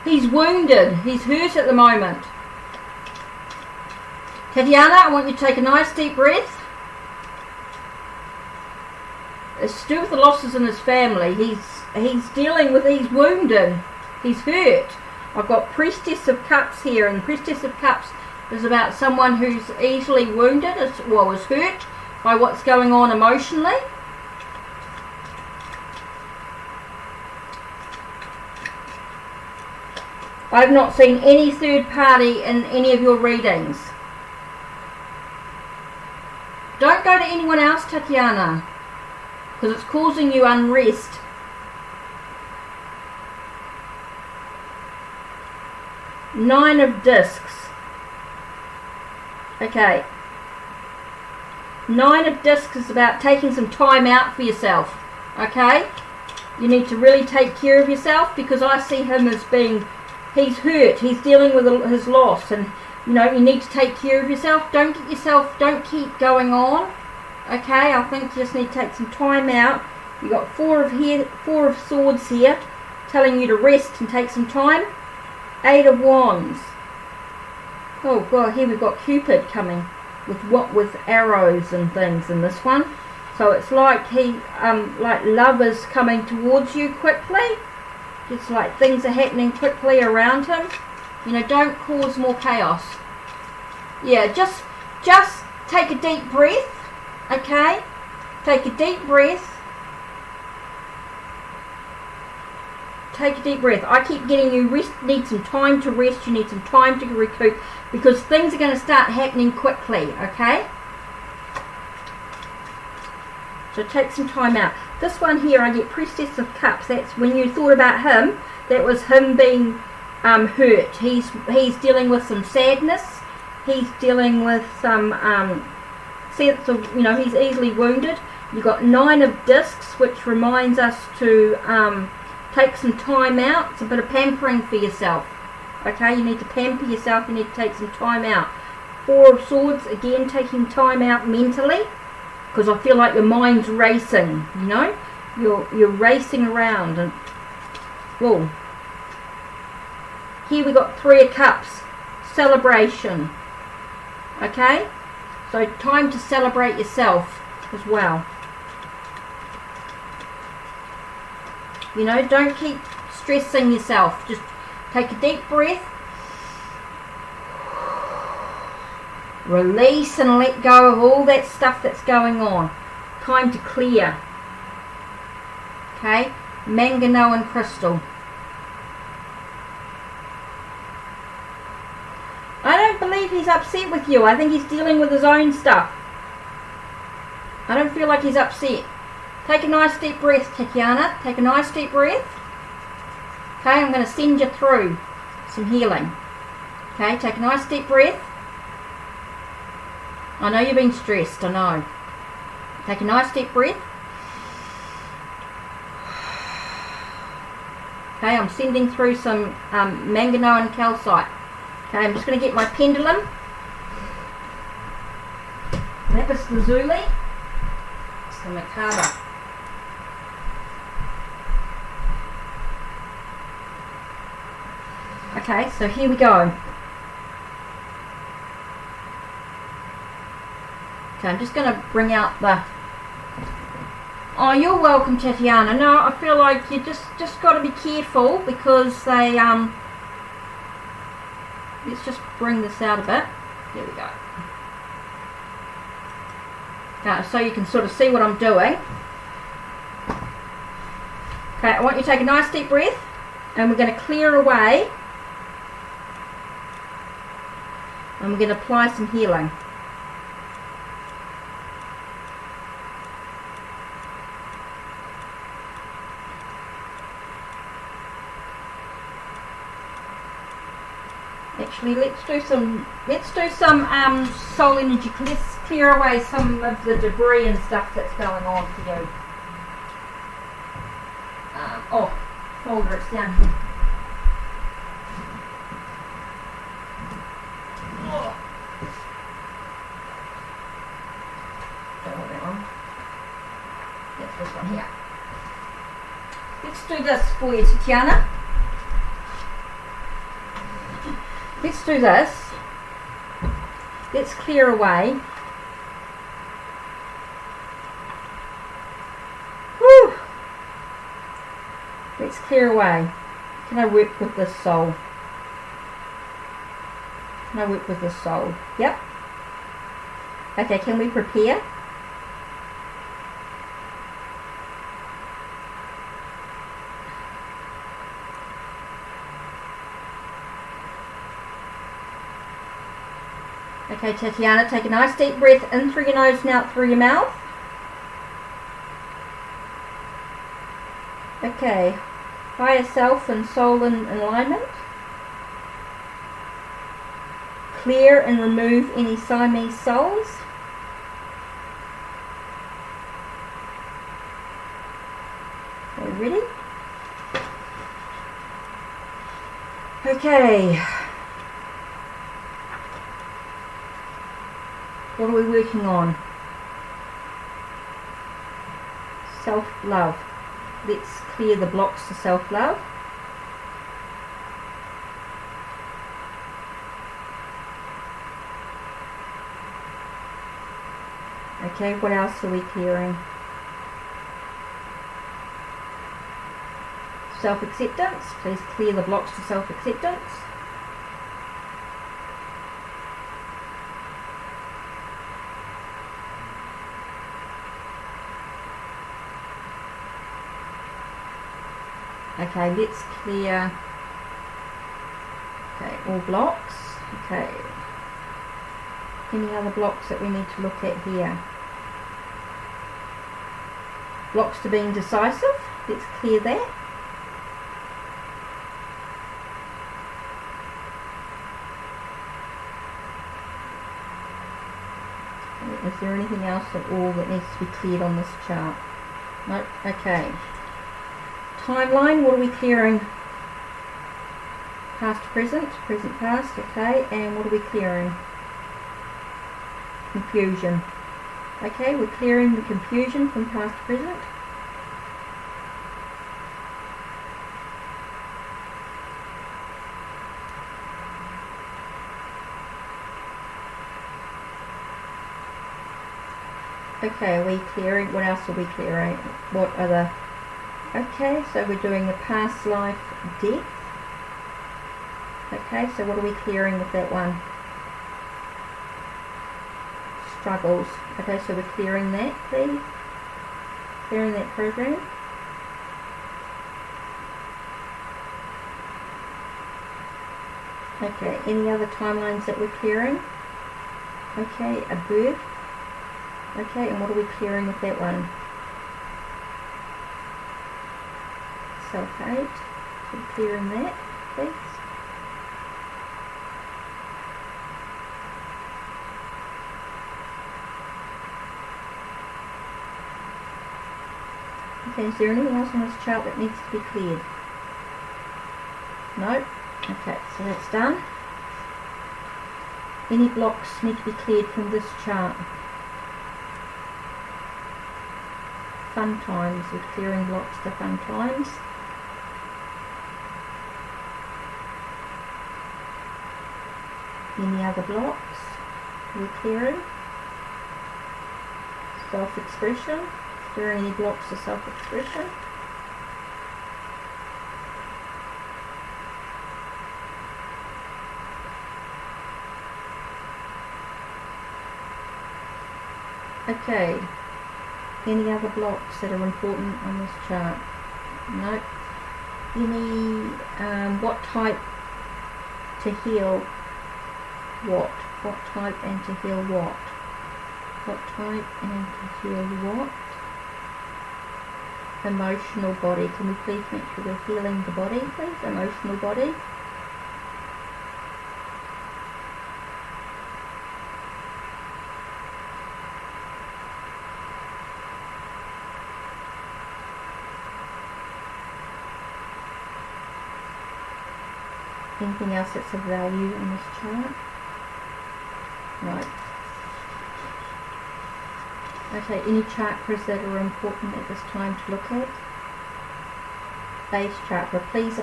He's wounded. He's hurt at the moment. Tatiana, I want you to take a nice deep breath. It's to do with the losses in his family. He's dealing with, he's wounded. He's hurt. I've got Priestess of Cups here, and Priestess of Cups is about someone who's easily wounded, is hurt by what's going on emotionally. I've not seen any third party in any of your readings. Don't go to anyone else, Tatiana, because it's causing you unrest. Nine of Discs. Okay. Nine of Discs is about taking some time out for yourself. Okay? You need to really take care of yourself, because I see him as being, he's hurt. He's dealing with his loss, and you know, you need to take care of yourself. Don't keep going on. Okay? I think you just need to take some time out. You got four of Swords here, telling you to rest and take some time. Eight of Wands. Oh God, here we've got Cupid coming with arrows and things in this one. So it's like like love is coming towards you quickly. It's like things are happening quickly around him. You know, don't cause more chaos. Yeah, just take a deep breath. Okay? Take a deep breath. Take a deep breath. I keep getting you need some time to rest. You need some time to recoup, because things are going to start happening quickly. Okay? So take some time out. This one here, I get Priestess of Cups. That's when you thought about him. That was him being hurt. He's dealing with some sadness. He's dealing with some sense of, you know, he's easily wounded. You've got Nine of Discs, which reminds us to take some time out. It's a bit of pampering for yourself. Okay, you need to pamper yourself. You need to take some time out. Four of Swords, again, taking time out mentally, because I feel like your mind's racing. You know, you're racing around. And whoa, here we got Three of Cups, celebration. Okay, so time to celebrate yourself as well. You know, don't keep stressing yourself. Just take a deep breath. Release and let go of all that stuff that's going on. Time to clear. Okay? Manganese and crystal. I don't believe he's upset with you. I think he's dealing with his own stuff. I don't feel like he's upset. Take a nice deep breath, Tatiana. Take a nice deep breath. Okay, I'm going to send you through some healing. Okay, take a nice deep breath. I know you've been stressed, I know. Take a nice deep breath. Okay, I'm sending through some manganese and calcite. Okay, I'm just going to get my pendulum. Lapis lazuli. It's the Merkaba. Okay, so here we go. Okay, I'm just going to bring out the... Oh, you're welcome, Tatiana. No, I feel like you just got to be careful because they let's just bring this out a bit. There we go. So you can sort of see what I'm doing. Okay, I want you to take a nice deep breath, and we're going to clear away, and we're going to apply some healing. Actually, let's do some soul energy. Let's clear away some of the debris and stuff that's going on for you. Oh, folder, it's down here. Oh. Don't want that one. That's this one here. Let's do this for you, Tatiana. Let's do this. Let's clear away. Woo! Let's clear away. Can I work with this soul? Can I work with this soul? Yep. Okay, can we prepare? Okay, Tatiana, take a nice deep breath in through your nose and out through your mouth. Okay, higher self and soul in alignment. Clear and remove any Siamese souls. Okay, ready? Okay. What are we working on? Self-love. Let's clear the blocks to self-love. Okay, what else are we clearing? Self-acceptance. Please clear the blocks to self-acceptance. Okay, let's clear, okay, all blocks. Okay, any other blocks that we need to look at here? Blocks to being decisive, let's clear that. Is there anything else at all that needs to be cleared on this chart? Nope, okay. Timeline, what are we clearing? Past, present, present, past, okay, and what are we clearing? Confusion. Okay, we're clearing the confusion from past to present. Okay, are we clearing, what else are we clearing? What are the, okay, so we're doing the past life death. Okay, so what are we clearing with that one? Struggles. Okay, so we're clearing that, please. Clearing that program. Okay, any other timelines that we're clearing? Okay, a birth. Okay, and what are we clearing with that one? Self-hate. So we're clearing that, please. Okay, is there anything else on this chart that needs to be cleared? No? Okay, so that's done. Any blocks need to be cleared from this chart? Fun times, we're clearing blocks to fun times. Any other blocks we're clearing? Self-expression, Is there any blocks of self-expression? Okay, any other blocks that are important on this chart? Nope. Any, what type to heal what? What type and to heal what? What type and to heal what? Emotional body. Can we please make sure we're healing the body, please? Emotional body. Anything else that's of value in this chart? Right. Okay, any chakras that are important at this time to look at? Base chakra. Please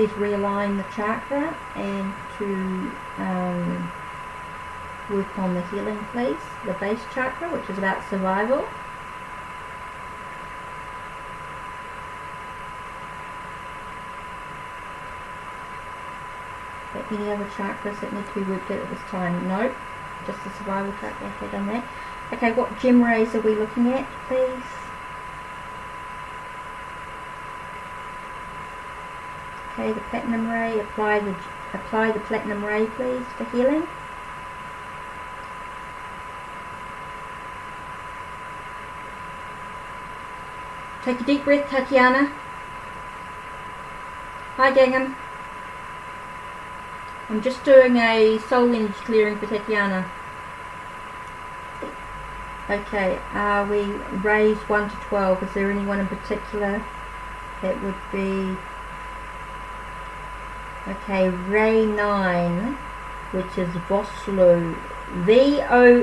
realign the chakra and to work on the healing, please. The base chakra, which is about survival. Any other chakras that need to be worked at this time? Nope. Just the survival chakra. Okay, done that. Okay, what gem rays are we looking at, please? Okay, the platinum ray. Apply the platinum ray, please, for healing. Take a deep breath, Tatiana. Hi, Gangham. I'm just doing a soul energy clearing for Tatiana. Okay, we raise 1 to 12. Is there anyone in particular that would be... Okay, Ray 9, which is Vosloo. V-O-S-L-O-O.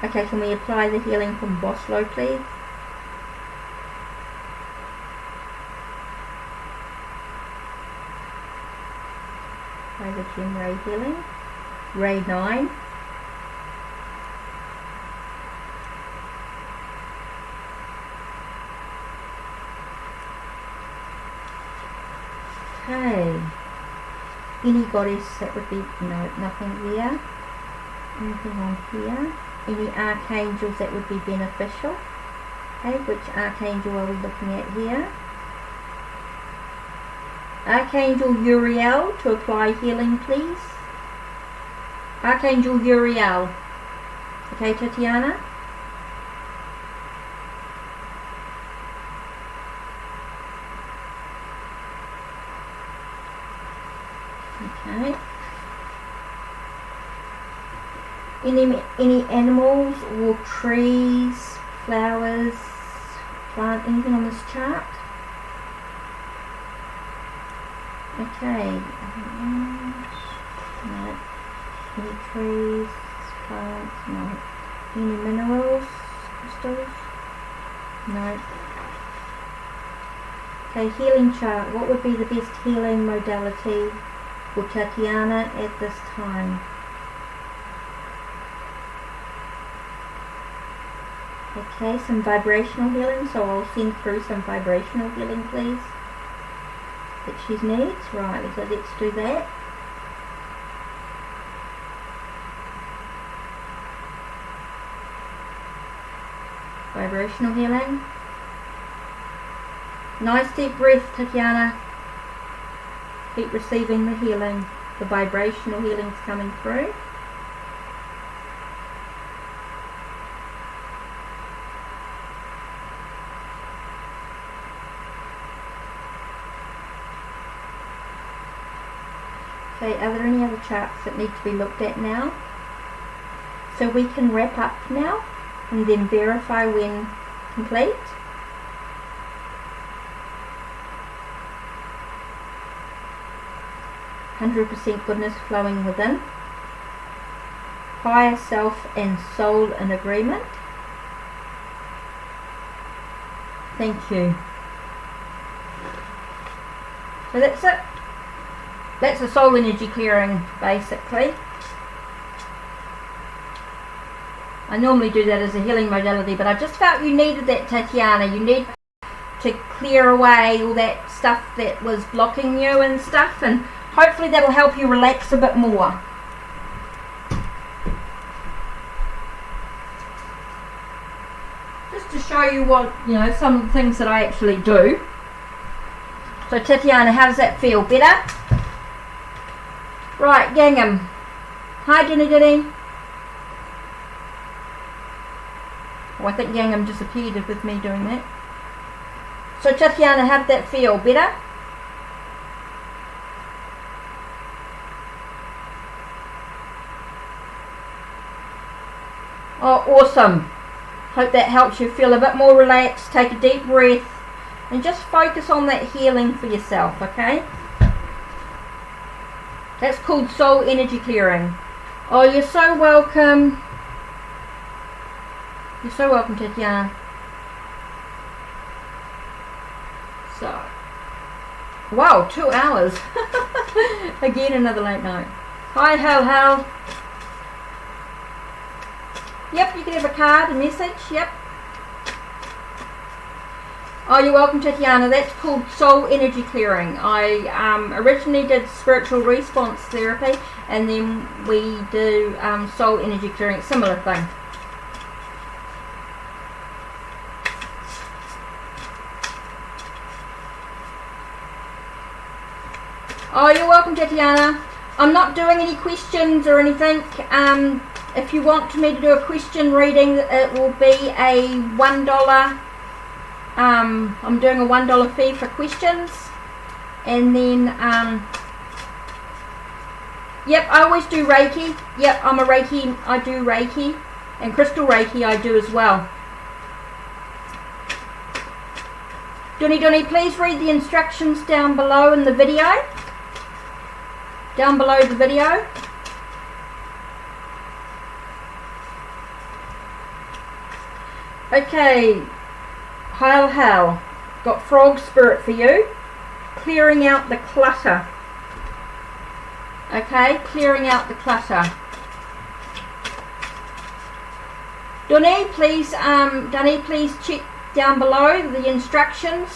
Okay, can we apply the healing from Vosloo, please? The gem ray healing. Ray 9. Okay. Any goddess that would be, no, nothing there. Anything on here? Any archangels that would be beneficial? Okay, which archangel are we looking at here? Archangel Uriel to apply healing, please. Archangel Uriel. Okay, Tatiana. Okay. Any animals or trees, flowers, plant, anything on this chart? Okay, no. Any trees, plants, no. Any minerals, crystals, no. Okay, healing chart. What would be the best healing modality for Tatiana at this time? Okay, some vibrational healing, so I'll send through some vibrational healing, please, that she needs. Right, so let's do that. Vibrational healing. Nice deep breath, Tatiana. Keep receiving the healing. The vibrational healing's coming through. Okay, are there any other charts that need to be looked at now? So we can wrap up now and then verify when complete. %, goodness flowing within. Higher self and soul in agreement. Thank you. So that's it. That's the soul energy clearing, basically. I normally do that as a healing modality, but I just felt you needed that, Tatiana. You need to clear away all that stuff that was blocking you and stuff, and hopefully that'll help you relax a bit more. Just to show you what, some of the things that I actually do. So Tatiana, how does that feel? Better? Right, Gangham. Hi, Jenny Diddy. Oh, I think Gangham disappeared with me doing that. So Tatiana, how did that feel? Better? Oh, awesome. Hope that helps you feel a bit more relaxed. Take a deep breath and just focus on that healing for yourself, okay? That's called soul energy clearing. Oh, you're so welcome. You're so welcome, Tatiana. So, wow, 2 hours. Again, another late night. Hi, Hal. Yep, you can have a card, a message, yep. Oh, you're welcome, Tatiana. That's called soul energy clearing. I originally did spiritual response therapy, and then we do soul energy clearing, similar thing. Oh, you're welcome, Tatiana. I'm not doing any questions or anything. If you want me to do a question reading, it will be a $1. I'm doing a $1 fee for questions. And then, yep, I always do Reiki. Yep, I'm a Reiki. I do Reiki. And crystal Reiki I do as well. Dunny, please read the instructions down below in the video. Down below the video. Okay, Hail, got frog spirit for you. Clearing out the clutter. Okay, clearing out the clutter. Dunny, please check down below the instructions.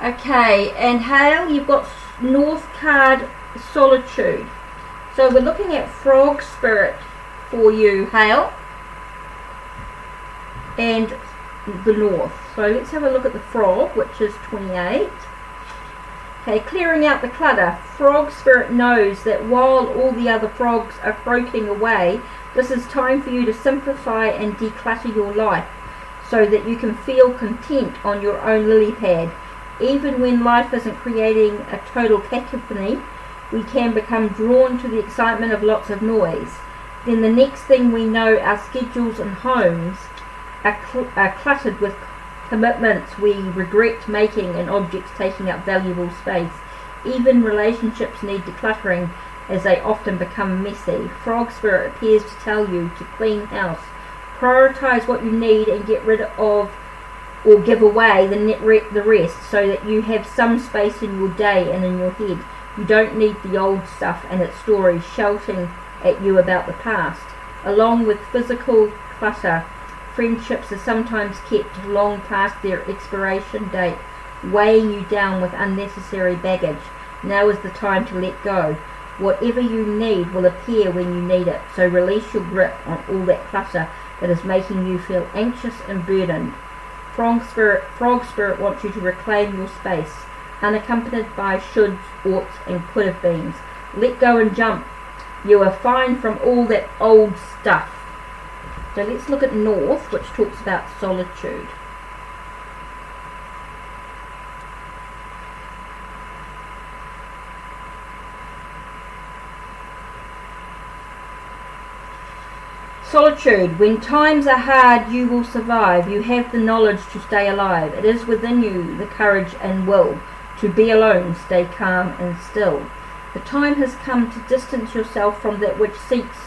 Okay, and Hale, you've got North card, Solitude. So we're looking at frog spirit for you, Hale, and the North. So let's have a look at the frog, which is 28. Okay, clearing out the clutter. Frog spirit knows that while all the other frogs are croaking away, this is time for you to simplify and declutter your life so that you can feel content on your own lily pad. Even when life isn't creating a total cacophony, we can become drawn to the excitement of lots of noise. Then the next thing we know, our schedules and homes are cluttered with commitments we regret making and objects taking up valuable space. Even relationships need decluttering as they often become messy. Frog spirit appears to tell you to clean house. Prioritize what you need and get rid of or give away the rest so that you have some space in your day and in your head. You don't need the old stuff and its stories shouting at you about the past. Along with physical clutter, friendships are sometimes kept long past their expiration date, weighing you down with unnecessary baggage. Now is the time to let go. Whatever you need will appear when you need it, so release your grip on all that clutter that is making you feel anxious and burdened. Frog spirit wants you to reclaim your space, unaccompanied by shoulds, oughts, and could have beens. Let go and jump. You are fine from all that old stuff. So let's look at North, which talks about solitude. Solitude. When times are hard, you will survive. You have the knowledge to stay alive. It is within you the courage and will to be alone, stay calm and still. The time has come to distance yourself from that which seeks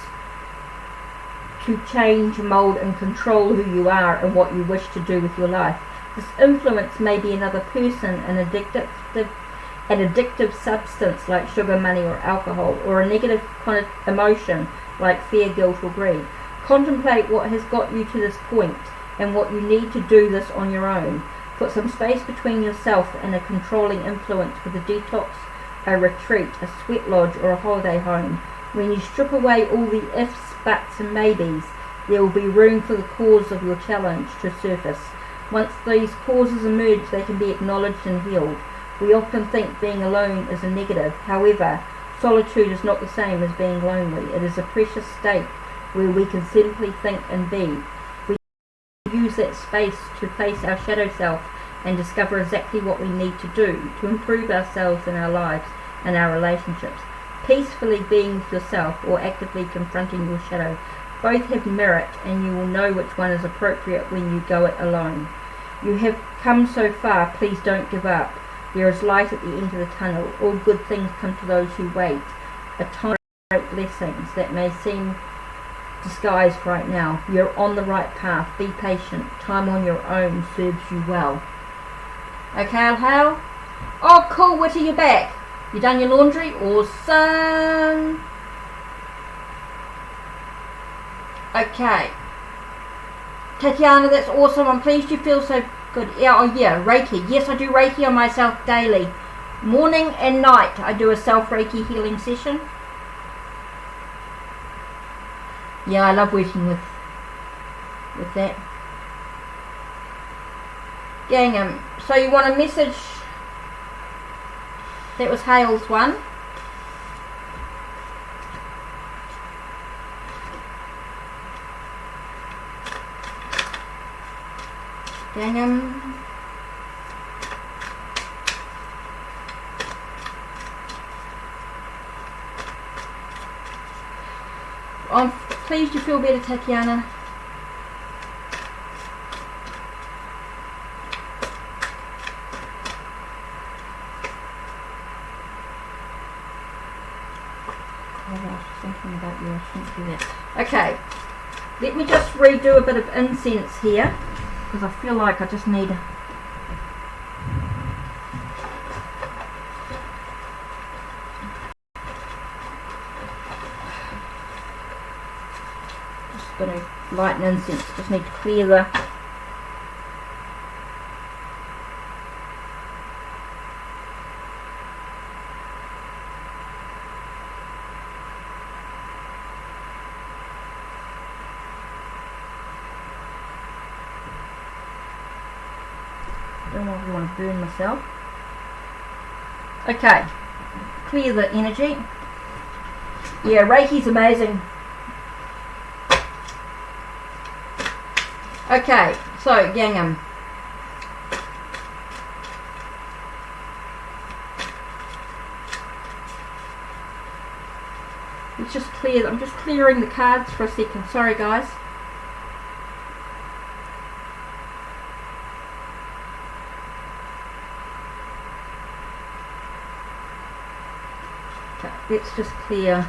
to change, mould and control who you are and what you wish to do with your life. This influence may be another person, an addictive an addictive substance like sugar, money, or alcohol, or a negative kind of emotion like fear, guilt, or greed. Contemplate what has got you to this point and what you need to do this on your own. Put some space between yourself and a controlling influence with a detox, a retreat, a sweat lodge, or a holiday home. When you strip away all the ifs, buts, and maybes, there will be room for the cause of your challenge to surface. Once these causes emerge, they can be acknowledged and healed. We often think being alone is a negative. However, solitude is not the same as being lonely. It is a precious state where we can simply think and be. We use that space to face our shadow self and discover exactly what we need to do to improve ourselves and our lives and our relationships. Peacefully being with yourself or actively confronting your shadow. Both have merit, and you will know which one is appropriate when you go it alone. You have come so far, please don't give up. There is light at the end of the tunnel. All good things come to those who wait. A time of great blessings that may seem disguised right now. You're on the right path. Be patient. Time on your own serves you well. Okay, Hal? Oh, cool, Witty, you're back. You done your laundry? Awesome. Okay. Tatiana, that's awesome. I'm pleased you feel so good. Yeah, oh yeah, Reiki. Yes, I do Reiki on myself daily. Morning and night I do a self-Reiki healing session. Yeah, I love working with that. Gang, so you want a message? That was Hale's one. Gang, I'm pleased you feel better, Tatiana. About you, I shouldn't do that. Okay, let me just redo a bit of incense here because I feel like I just need just going to light an incense. Just need to clear the don't want to burn myself. Okay, clear the energy. Yeah, Reiki's amazing. Okay, so Gangam. Let's just clear. I'm just clearing the cards for a second. Sorry, guys. Let's just clear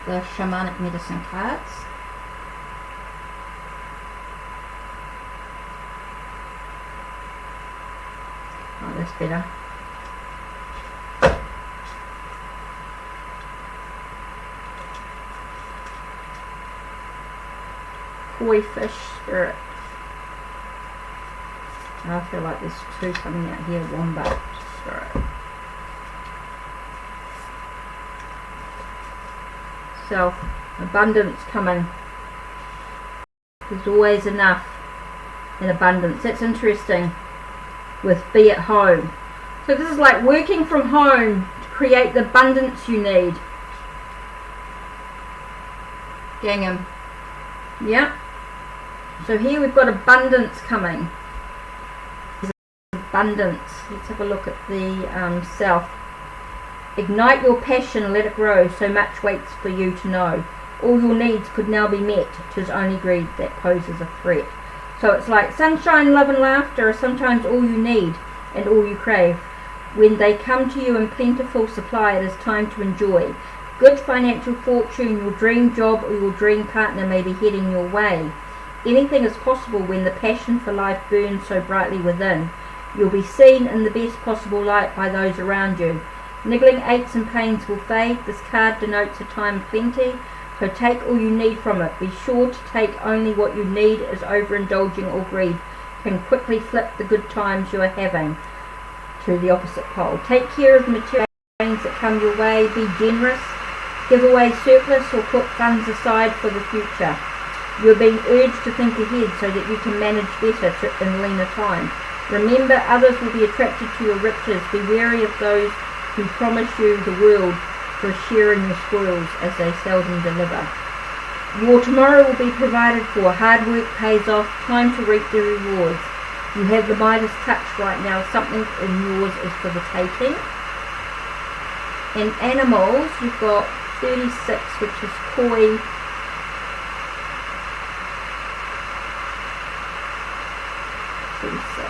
the shamanic medicine cards. Oh, that's better. Koi fish spirit. I feel like there's two coming out here. Wombat spirit. Abundance coming. There's always enough in abundance. That's interesting with be at home. So this is like working from home to create the abundance you need. Gangham. Yeah. So here we've got abundance coming. Abundance. Let's have a look at the self. Ignite your passion and let it grow, so much waits for you to know. All your needs could now be met, 'tis only greed that poses a threat. So it's like sunshine, love and laughter are sometimes all you need and all you crave. When they come to you in plentiful supply, it is time to enjoy. Good financial fortune, your dream job or your dream partner may be heading your way. Anything is possible when the passion for life burns so brightly within. You'll be seen in the best possible light by those around you. Niggling aches and pains will fade. This card denotes a time of plenty, so take all you need from it. Be sure to take only what you need, as overindulging or greed can quickly flip the good times you are having to the opposite pole. Take care of the material things that come your way. Be generous. Give away surplus or put funds aside for the future. You're being urged to think ahead so that you can manage better in leaner time. Remember, others will be attracted to your riches. Be wary of those who promise you the world for a share in your spoils, as they seldom deliver. Your tomorrow will be provided for. Hard work pays off. Time to reap the rewards. You have the Midas touch right now. Something in yours is for the taking. In animals, you've got 36, which is koi. 36,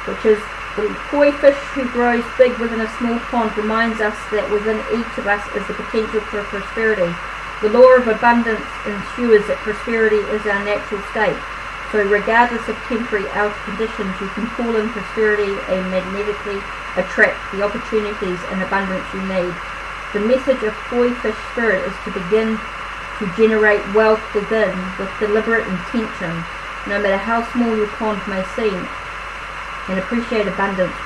which is the koi fish who grows big within a small pond, reminds us that within each of us is the potential for prosperity. The law of abundance ensures that prosperity is our natural state. So regardless of temporary outer conditions, you can call in prosperity and magnetically attract the opportunities and abundance you need. The message of koi fish spirit is to begin to generate wealth within with deliberate intention, no matter how small your pond may seem, and appreciate abundance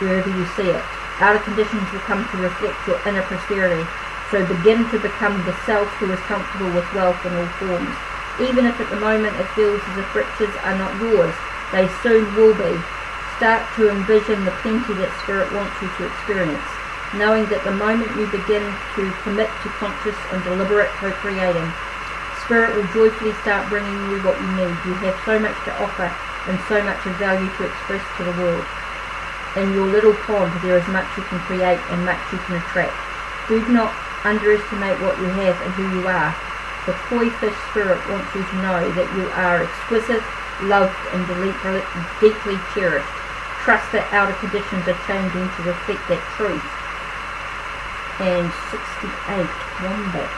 wherever you see it. Outer conditions will come to reflect your inner prosperity, so begin to become the self who is comfortable with wealth in all forms. Even if at the moment it feels as if riches are not yours, they soon will be. Start to envision the plenty that Spirit wants you to experience, knowing that the moment you begin to commit to conscious and deliberate co-creating, Spirit will joyfully start bringing you what you need. You have so much to offer and so much of value to express to the world. In your little pond, there is much you can create and much you can attract. Do not underestimate what you have and who you are. The koi fish spirit wants you to know that you are exquisite, loved, and deeply cherished. Trust that outer conditions are changing to reflect that truth. And 68, wombat.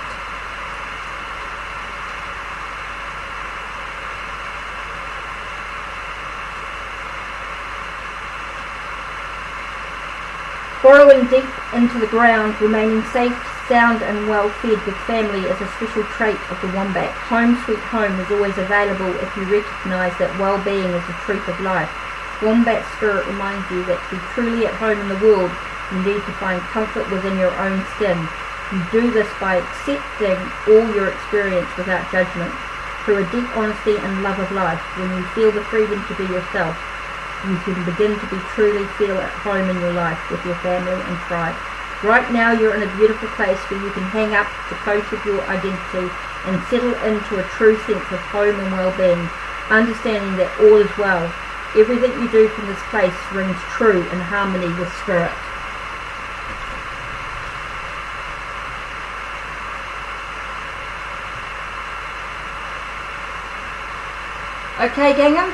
Burrowing deep into the ground, remaining safe, sound and well fed with family is a special trait of the wombat. Home sweet home is always available if you recognise that well-being is the truth of life. Wombat spirit reminds you that to be truly at home in the world, you need to find comfort within your own skin. You do this by accepting all your experience without judgment. Through a deep honesty and love of life, when you feel the freedom to be yourself, you can begin to be truly feel at home in your life with your family and tribe. Right now you're in a beautiful place where you can hang up the coat of your identity and settle into a true sense of home and well-being, understanding that all is well. Everything you do from this place rings true in harmony with Spirit. Okay, Gingham?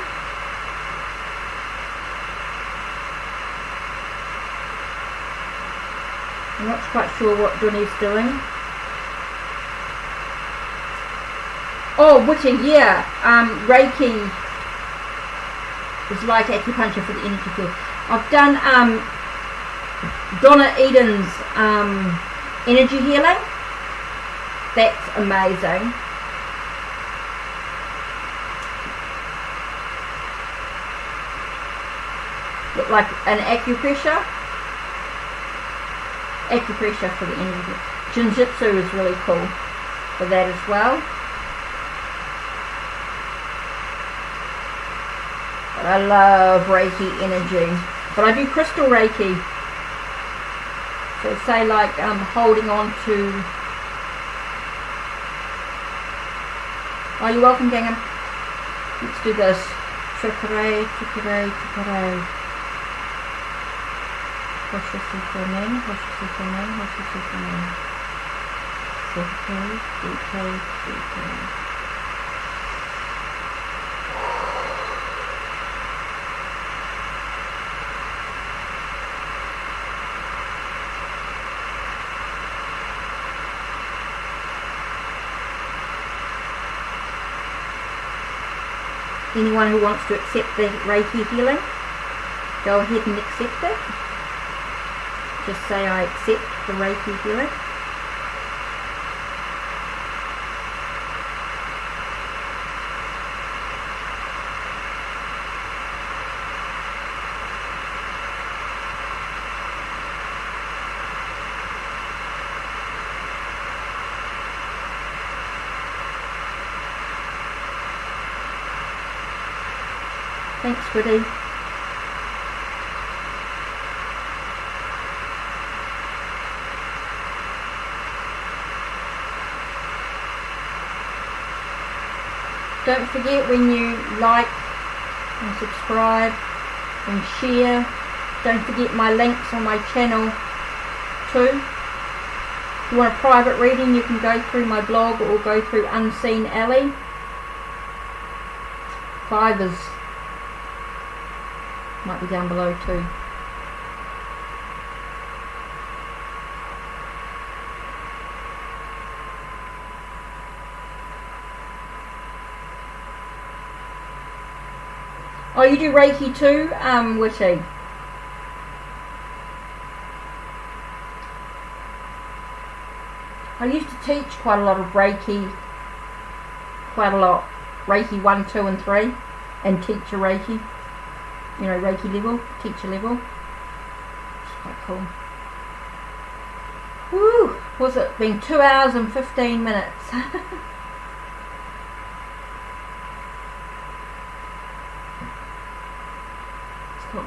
I'm not quite sure what Johnny's doing. Oh, Witty, yeah. Reiki is like acupuncture for the energy field. I've done Donna Eden's energy healing. That's amazing. Look like an acupressure. Acupressure for the energy. Jinjitsu is really cool for that as well. But I love Reiki energy. But I do crystal Reiki. So say like I'm holding on to... Oh, you're welcome, Gingham. Let's do this. Chakare, chakare, chakare. Hoshisukunen, hoshisukunen, hoshisukunen. Seke, seke, seke. Anyone who wants to accept the Reiki healing, go ahead and accept it. Just say, I accept the Reiki healing. Thanks, Woody. Don't forget, when you like and subscribe and share, don't forget my links on my channel too. If you want a private reading, you can go through my blog or go through Unseen Alley. Fivers might be down below too. Oh, you do Reiki too, Witty? I used to teach quite a lot of Reiki, Reiki 1, 2 and 3, and teacher Reiki, you know, Reiki level, teacher level. It's quite cool. Woo! Was it been 2 hours and 15 minutes? Cool.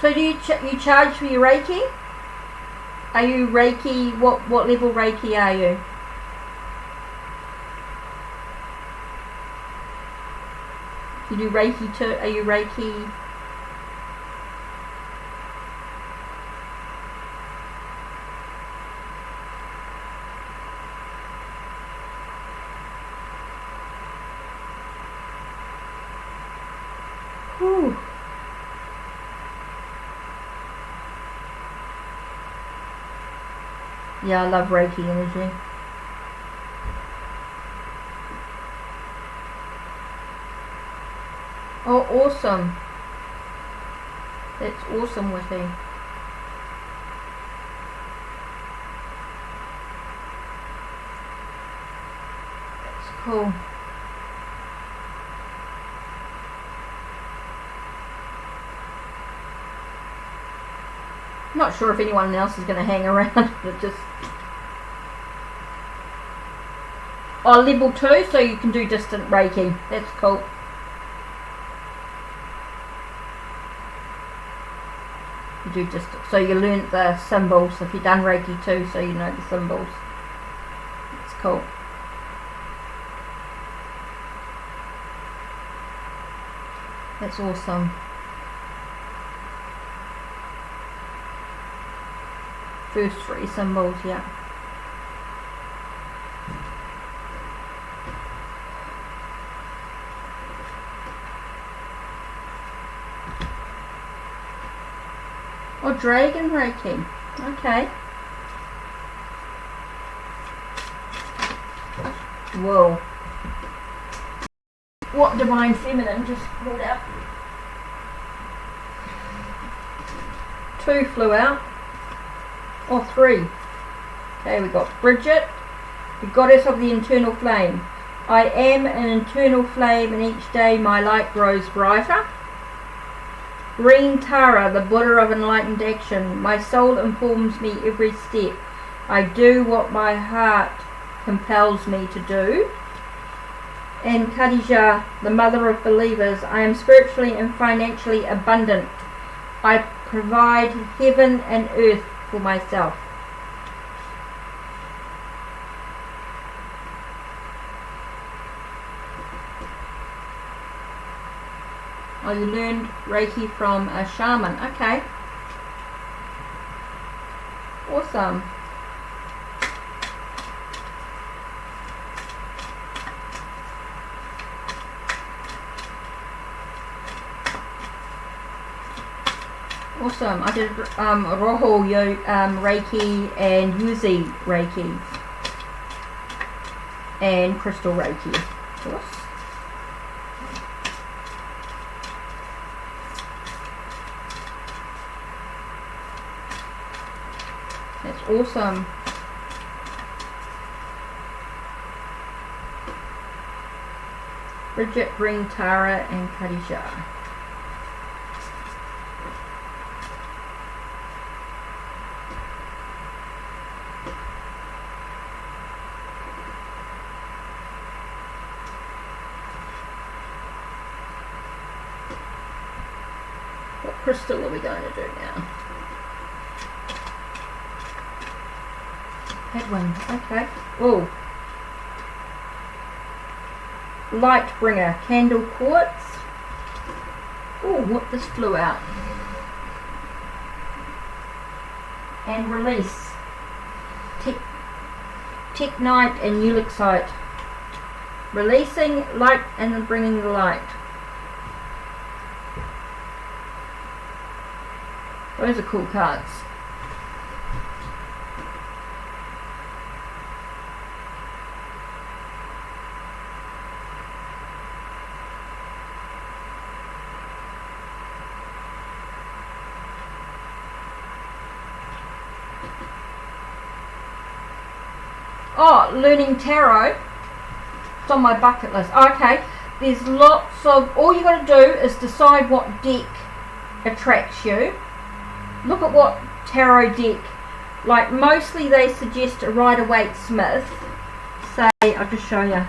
So do you charge for your Reiki? Are you Reiki, what level Reiki are you? You do Reiki too? Are you Reiki? Whew. Yeah, I love Reiki energy. Oh, awesome. That's awesome, Witty. That's cool. Not sure if anyone else is going to hang around, but just... Oh, level 2, so you can do distant Reiki. That's cool. You do distant, so you learn the symbols. If you've done Reiki 2, so you know the symbols. That's cool. That's awesome. First 3 symbols, yeah. Oh, Dragon Reiki. Okay. Whoa. What Divine Feminine just pulled out? 2 flew out. Or 3. Okay, we got Bridget, the goddess of the internal flame. I am an internal flame, and each day my light grows brighter. Green Tara, the Buddha of enlightened action. My soul informs me every step. I do what my heart compels me to do. And Khadija, the mother of believers. I am spiritually and financially abundant. I provide heaven and earth for myself. Oh, you learned Reiki from a shaman. Okay. Awesome. Awesome. I did Roho Reiki and Yuzi Reiki and Crystal Reiki, of course. awesome. Bridget, Green, Tara, and Khadija. What crystal are we going to do now? Headwind, okay. Oh. Light bringer, candle quartz. Oh, what this flew out. And release. Teknite and ulexite. Releasing light and then bringing the light. Those are cool cards. Oh, learning tarot. It's on my bucket list. Okay, there's lots of, all you got to do is decide what deck attracts you. Look at what tarot deck, like mostly they suggest a Rider-Waite-Smith. Say, I'll just show you.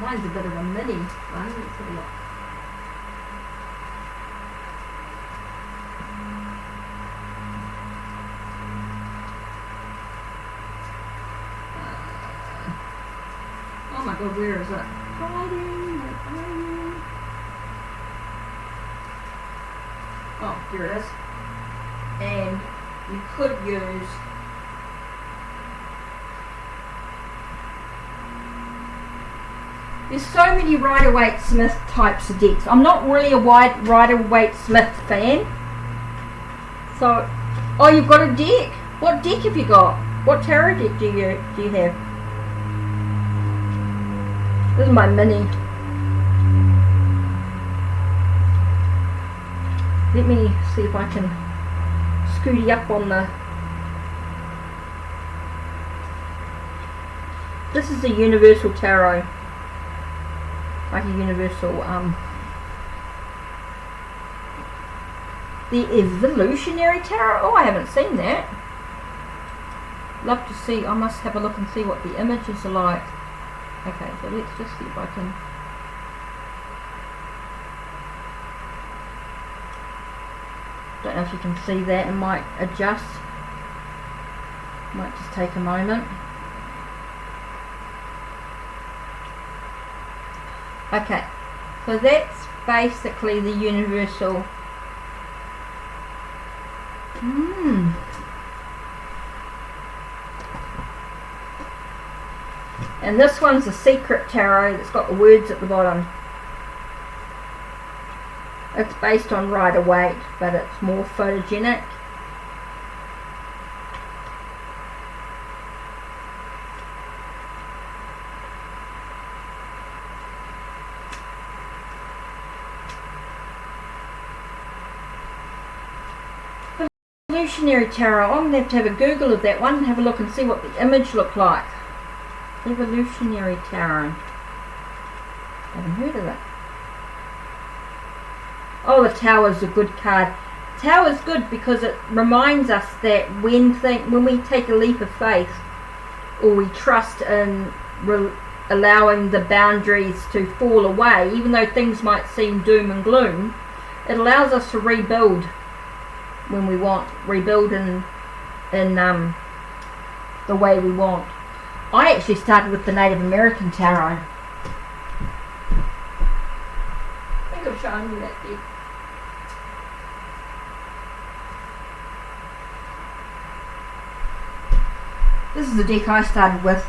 Mine's a bit of a mini one. Let's have a look. Oh my god, where is it? Hiding, hiding. Oh, here it is. And you could use there's so many Rider-Waite-Smith types of decks. I'm not really a wide Rider-Waite-Smith fan. So, oh, you've got a deck. What deck have you got? What tarot deck do you have? This is my mini. Let me see if I can scooty up on the. This is the Universal Tarot. Like a universal, the Evolutionary Tarot. Oh, I haven't seen that. Love to see. I must have a look and see what the images are like. Okay, so let's just see if I can. Don't know if you can see that. It might adjust. Might just take a moment. Okay, so that's basically the universal. And this one's a secret tarot that's got the words at the bottom. It's based on Rider-Waite, but it's more photogenic. Evolutionary Tarot. I'm going to have a Google of that one and have a look and see what the image looked like. Evolutionary Tarot. Haven't heard of it. Oh, the Tower's a good card. Tower's good because it reminds us that when we take a leap of faith or we trust in allowing the boundaries to fall away, even though things might seem doom and gloom, it allows us to rebuild when we want, rebuild in the way we want. I actually started with the Native American Tarot. I think I've shown you that deck. This is the deck I started with.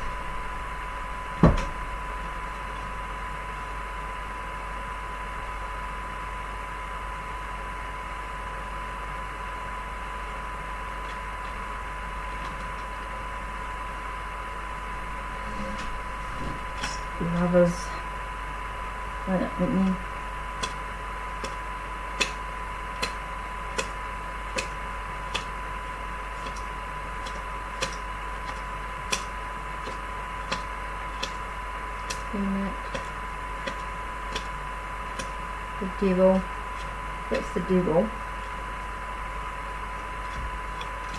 Lovers. Let me Hermit. The Devil. That's the Devil.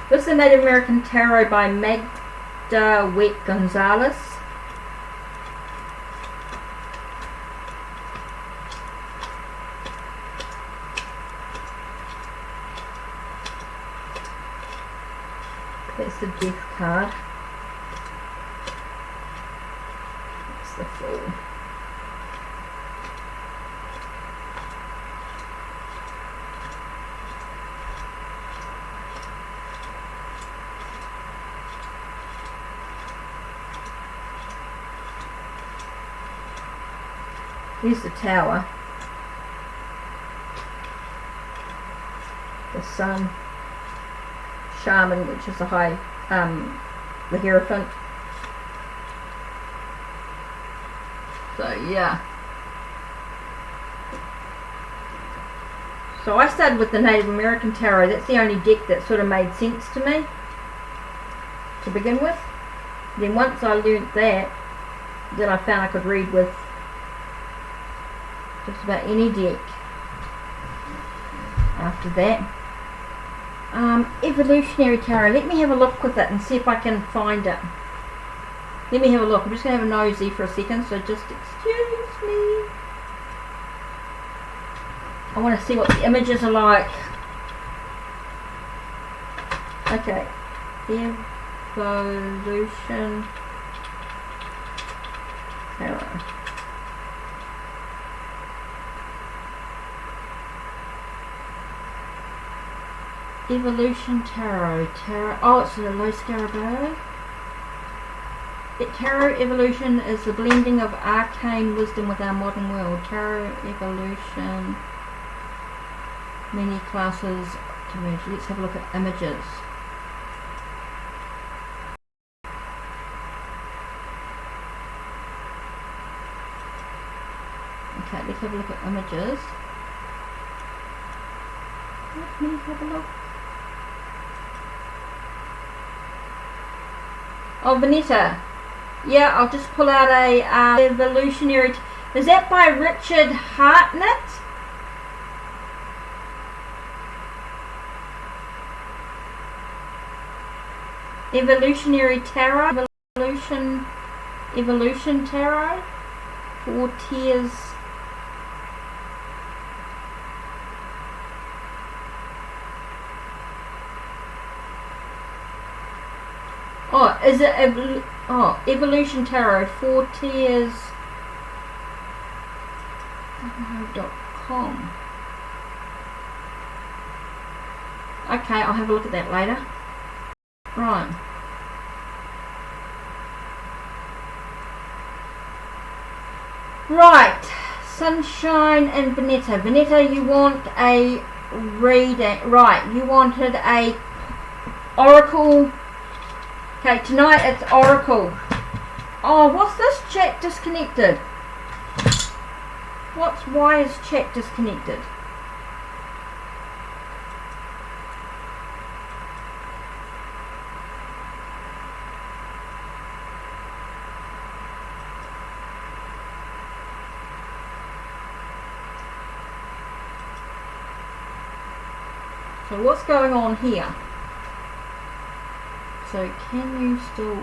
This is the Native American Tarot by Magda Wet Gonzalez. That's the Death card. That's the Fool. Here's the Tower. The Sun. Shaman, which is the high, the Hierophant. So yeah. So I started with the Native American Tarot. That's the only deck that sort of made sense to me to begin with. Then once I learnt that, then I found I could read with just about any deck after that. Evolutionary Tarot. Let me have a look with it and see if I can find it. Let me have a look. I'm just going to have a nosy for a second, so just excuse me. I want to see what the images are like. Okay. Evolution Tarot. Evolution Tarot. Oh, it's a low scarabeo. Tarot Evolution is the blending of arcane wisdom with our modern world. Tarot Evolution. Many classes to merge. Let's have a look at images. Okay, let's have a look at images. Let me have a look. Oh, Vanessa. Yeah, I'll just pull out a evolutionary. Is that by Richard Hartnett? Evolutionary Tarot. Evolution Tarot. 4 tiers. Oh, is it Evolution Tarot, 4 tiers .com. Okay, I'll have a look at that later. Right. Right. Sunshine and Vanetta. Vanetta, you want a reading. Right, you wanted a oracle. Okay, tonight it's Oracle. Oh, what's this? Chat disconnected. Why is chat disconnected? So what's going on here? So can you still...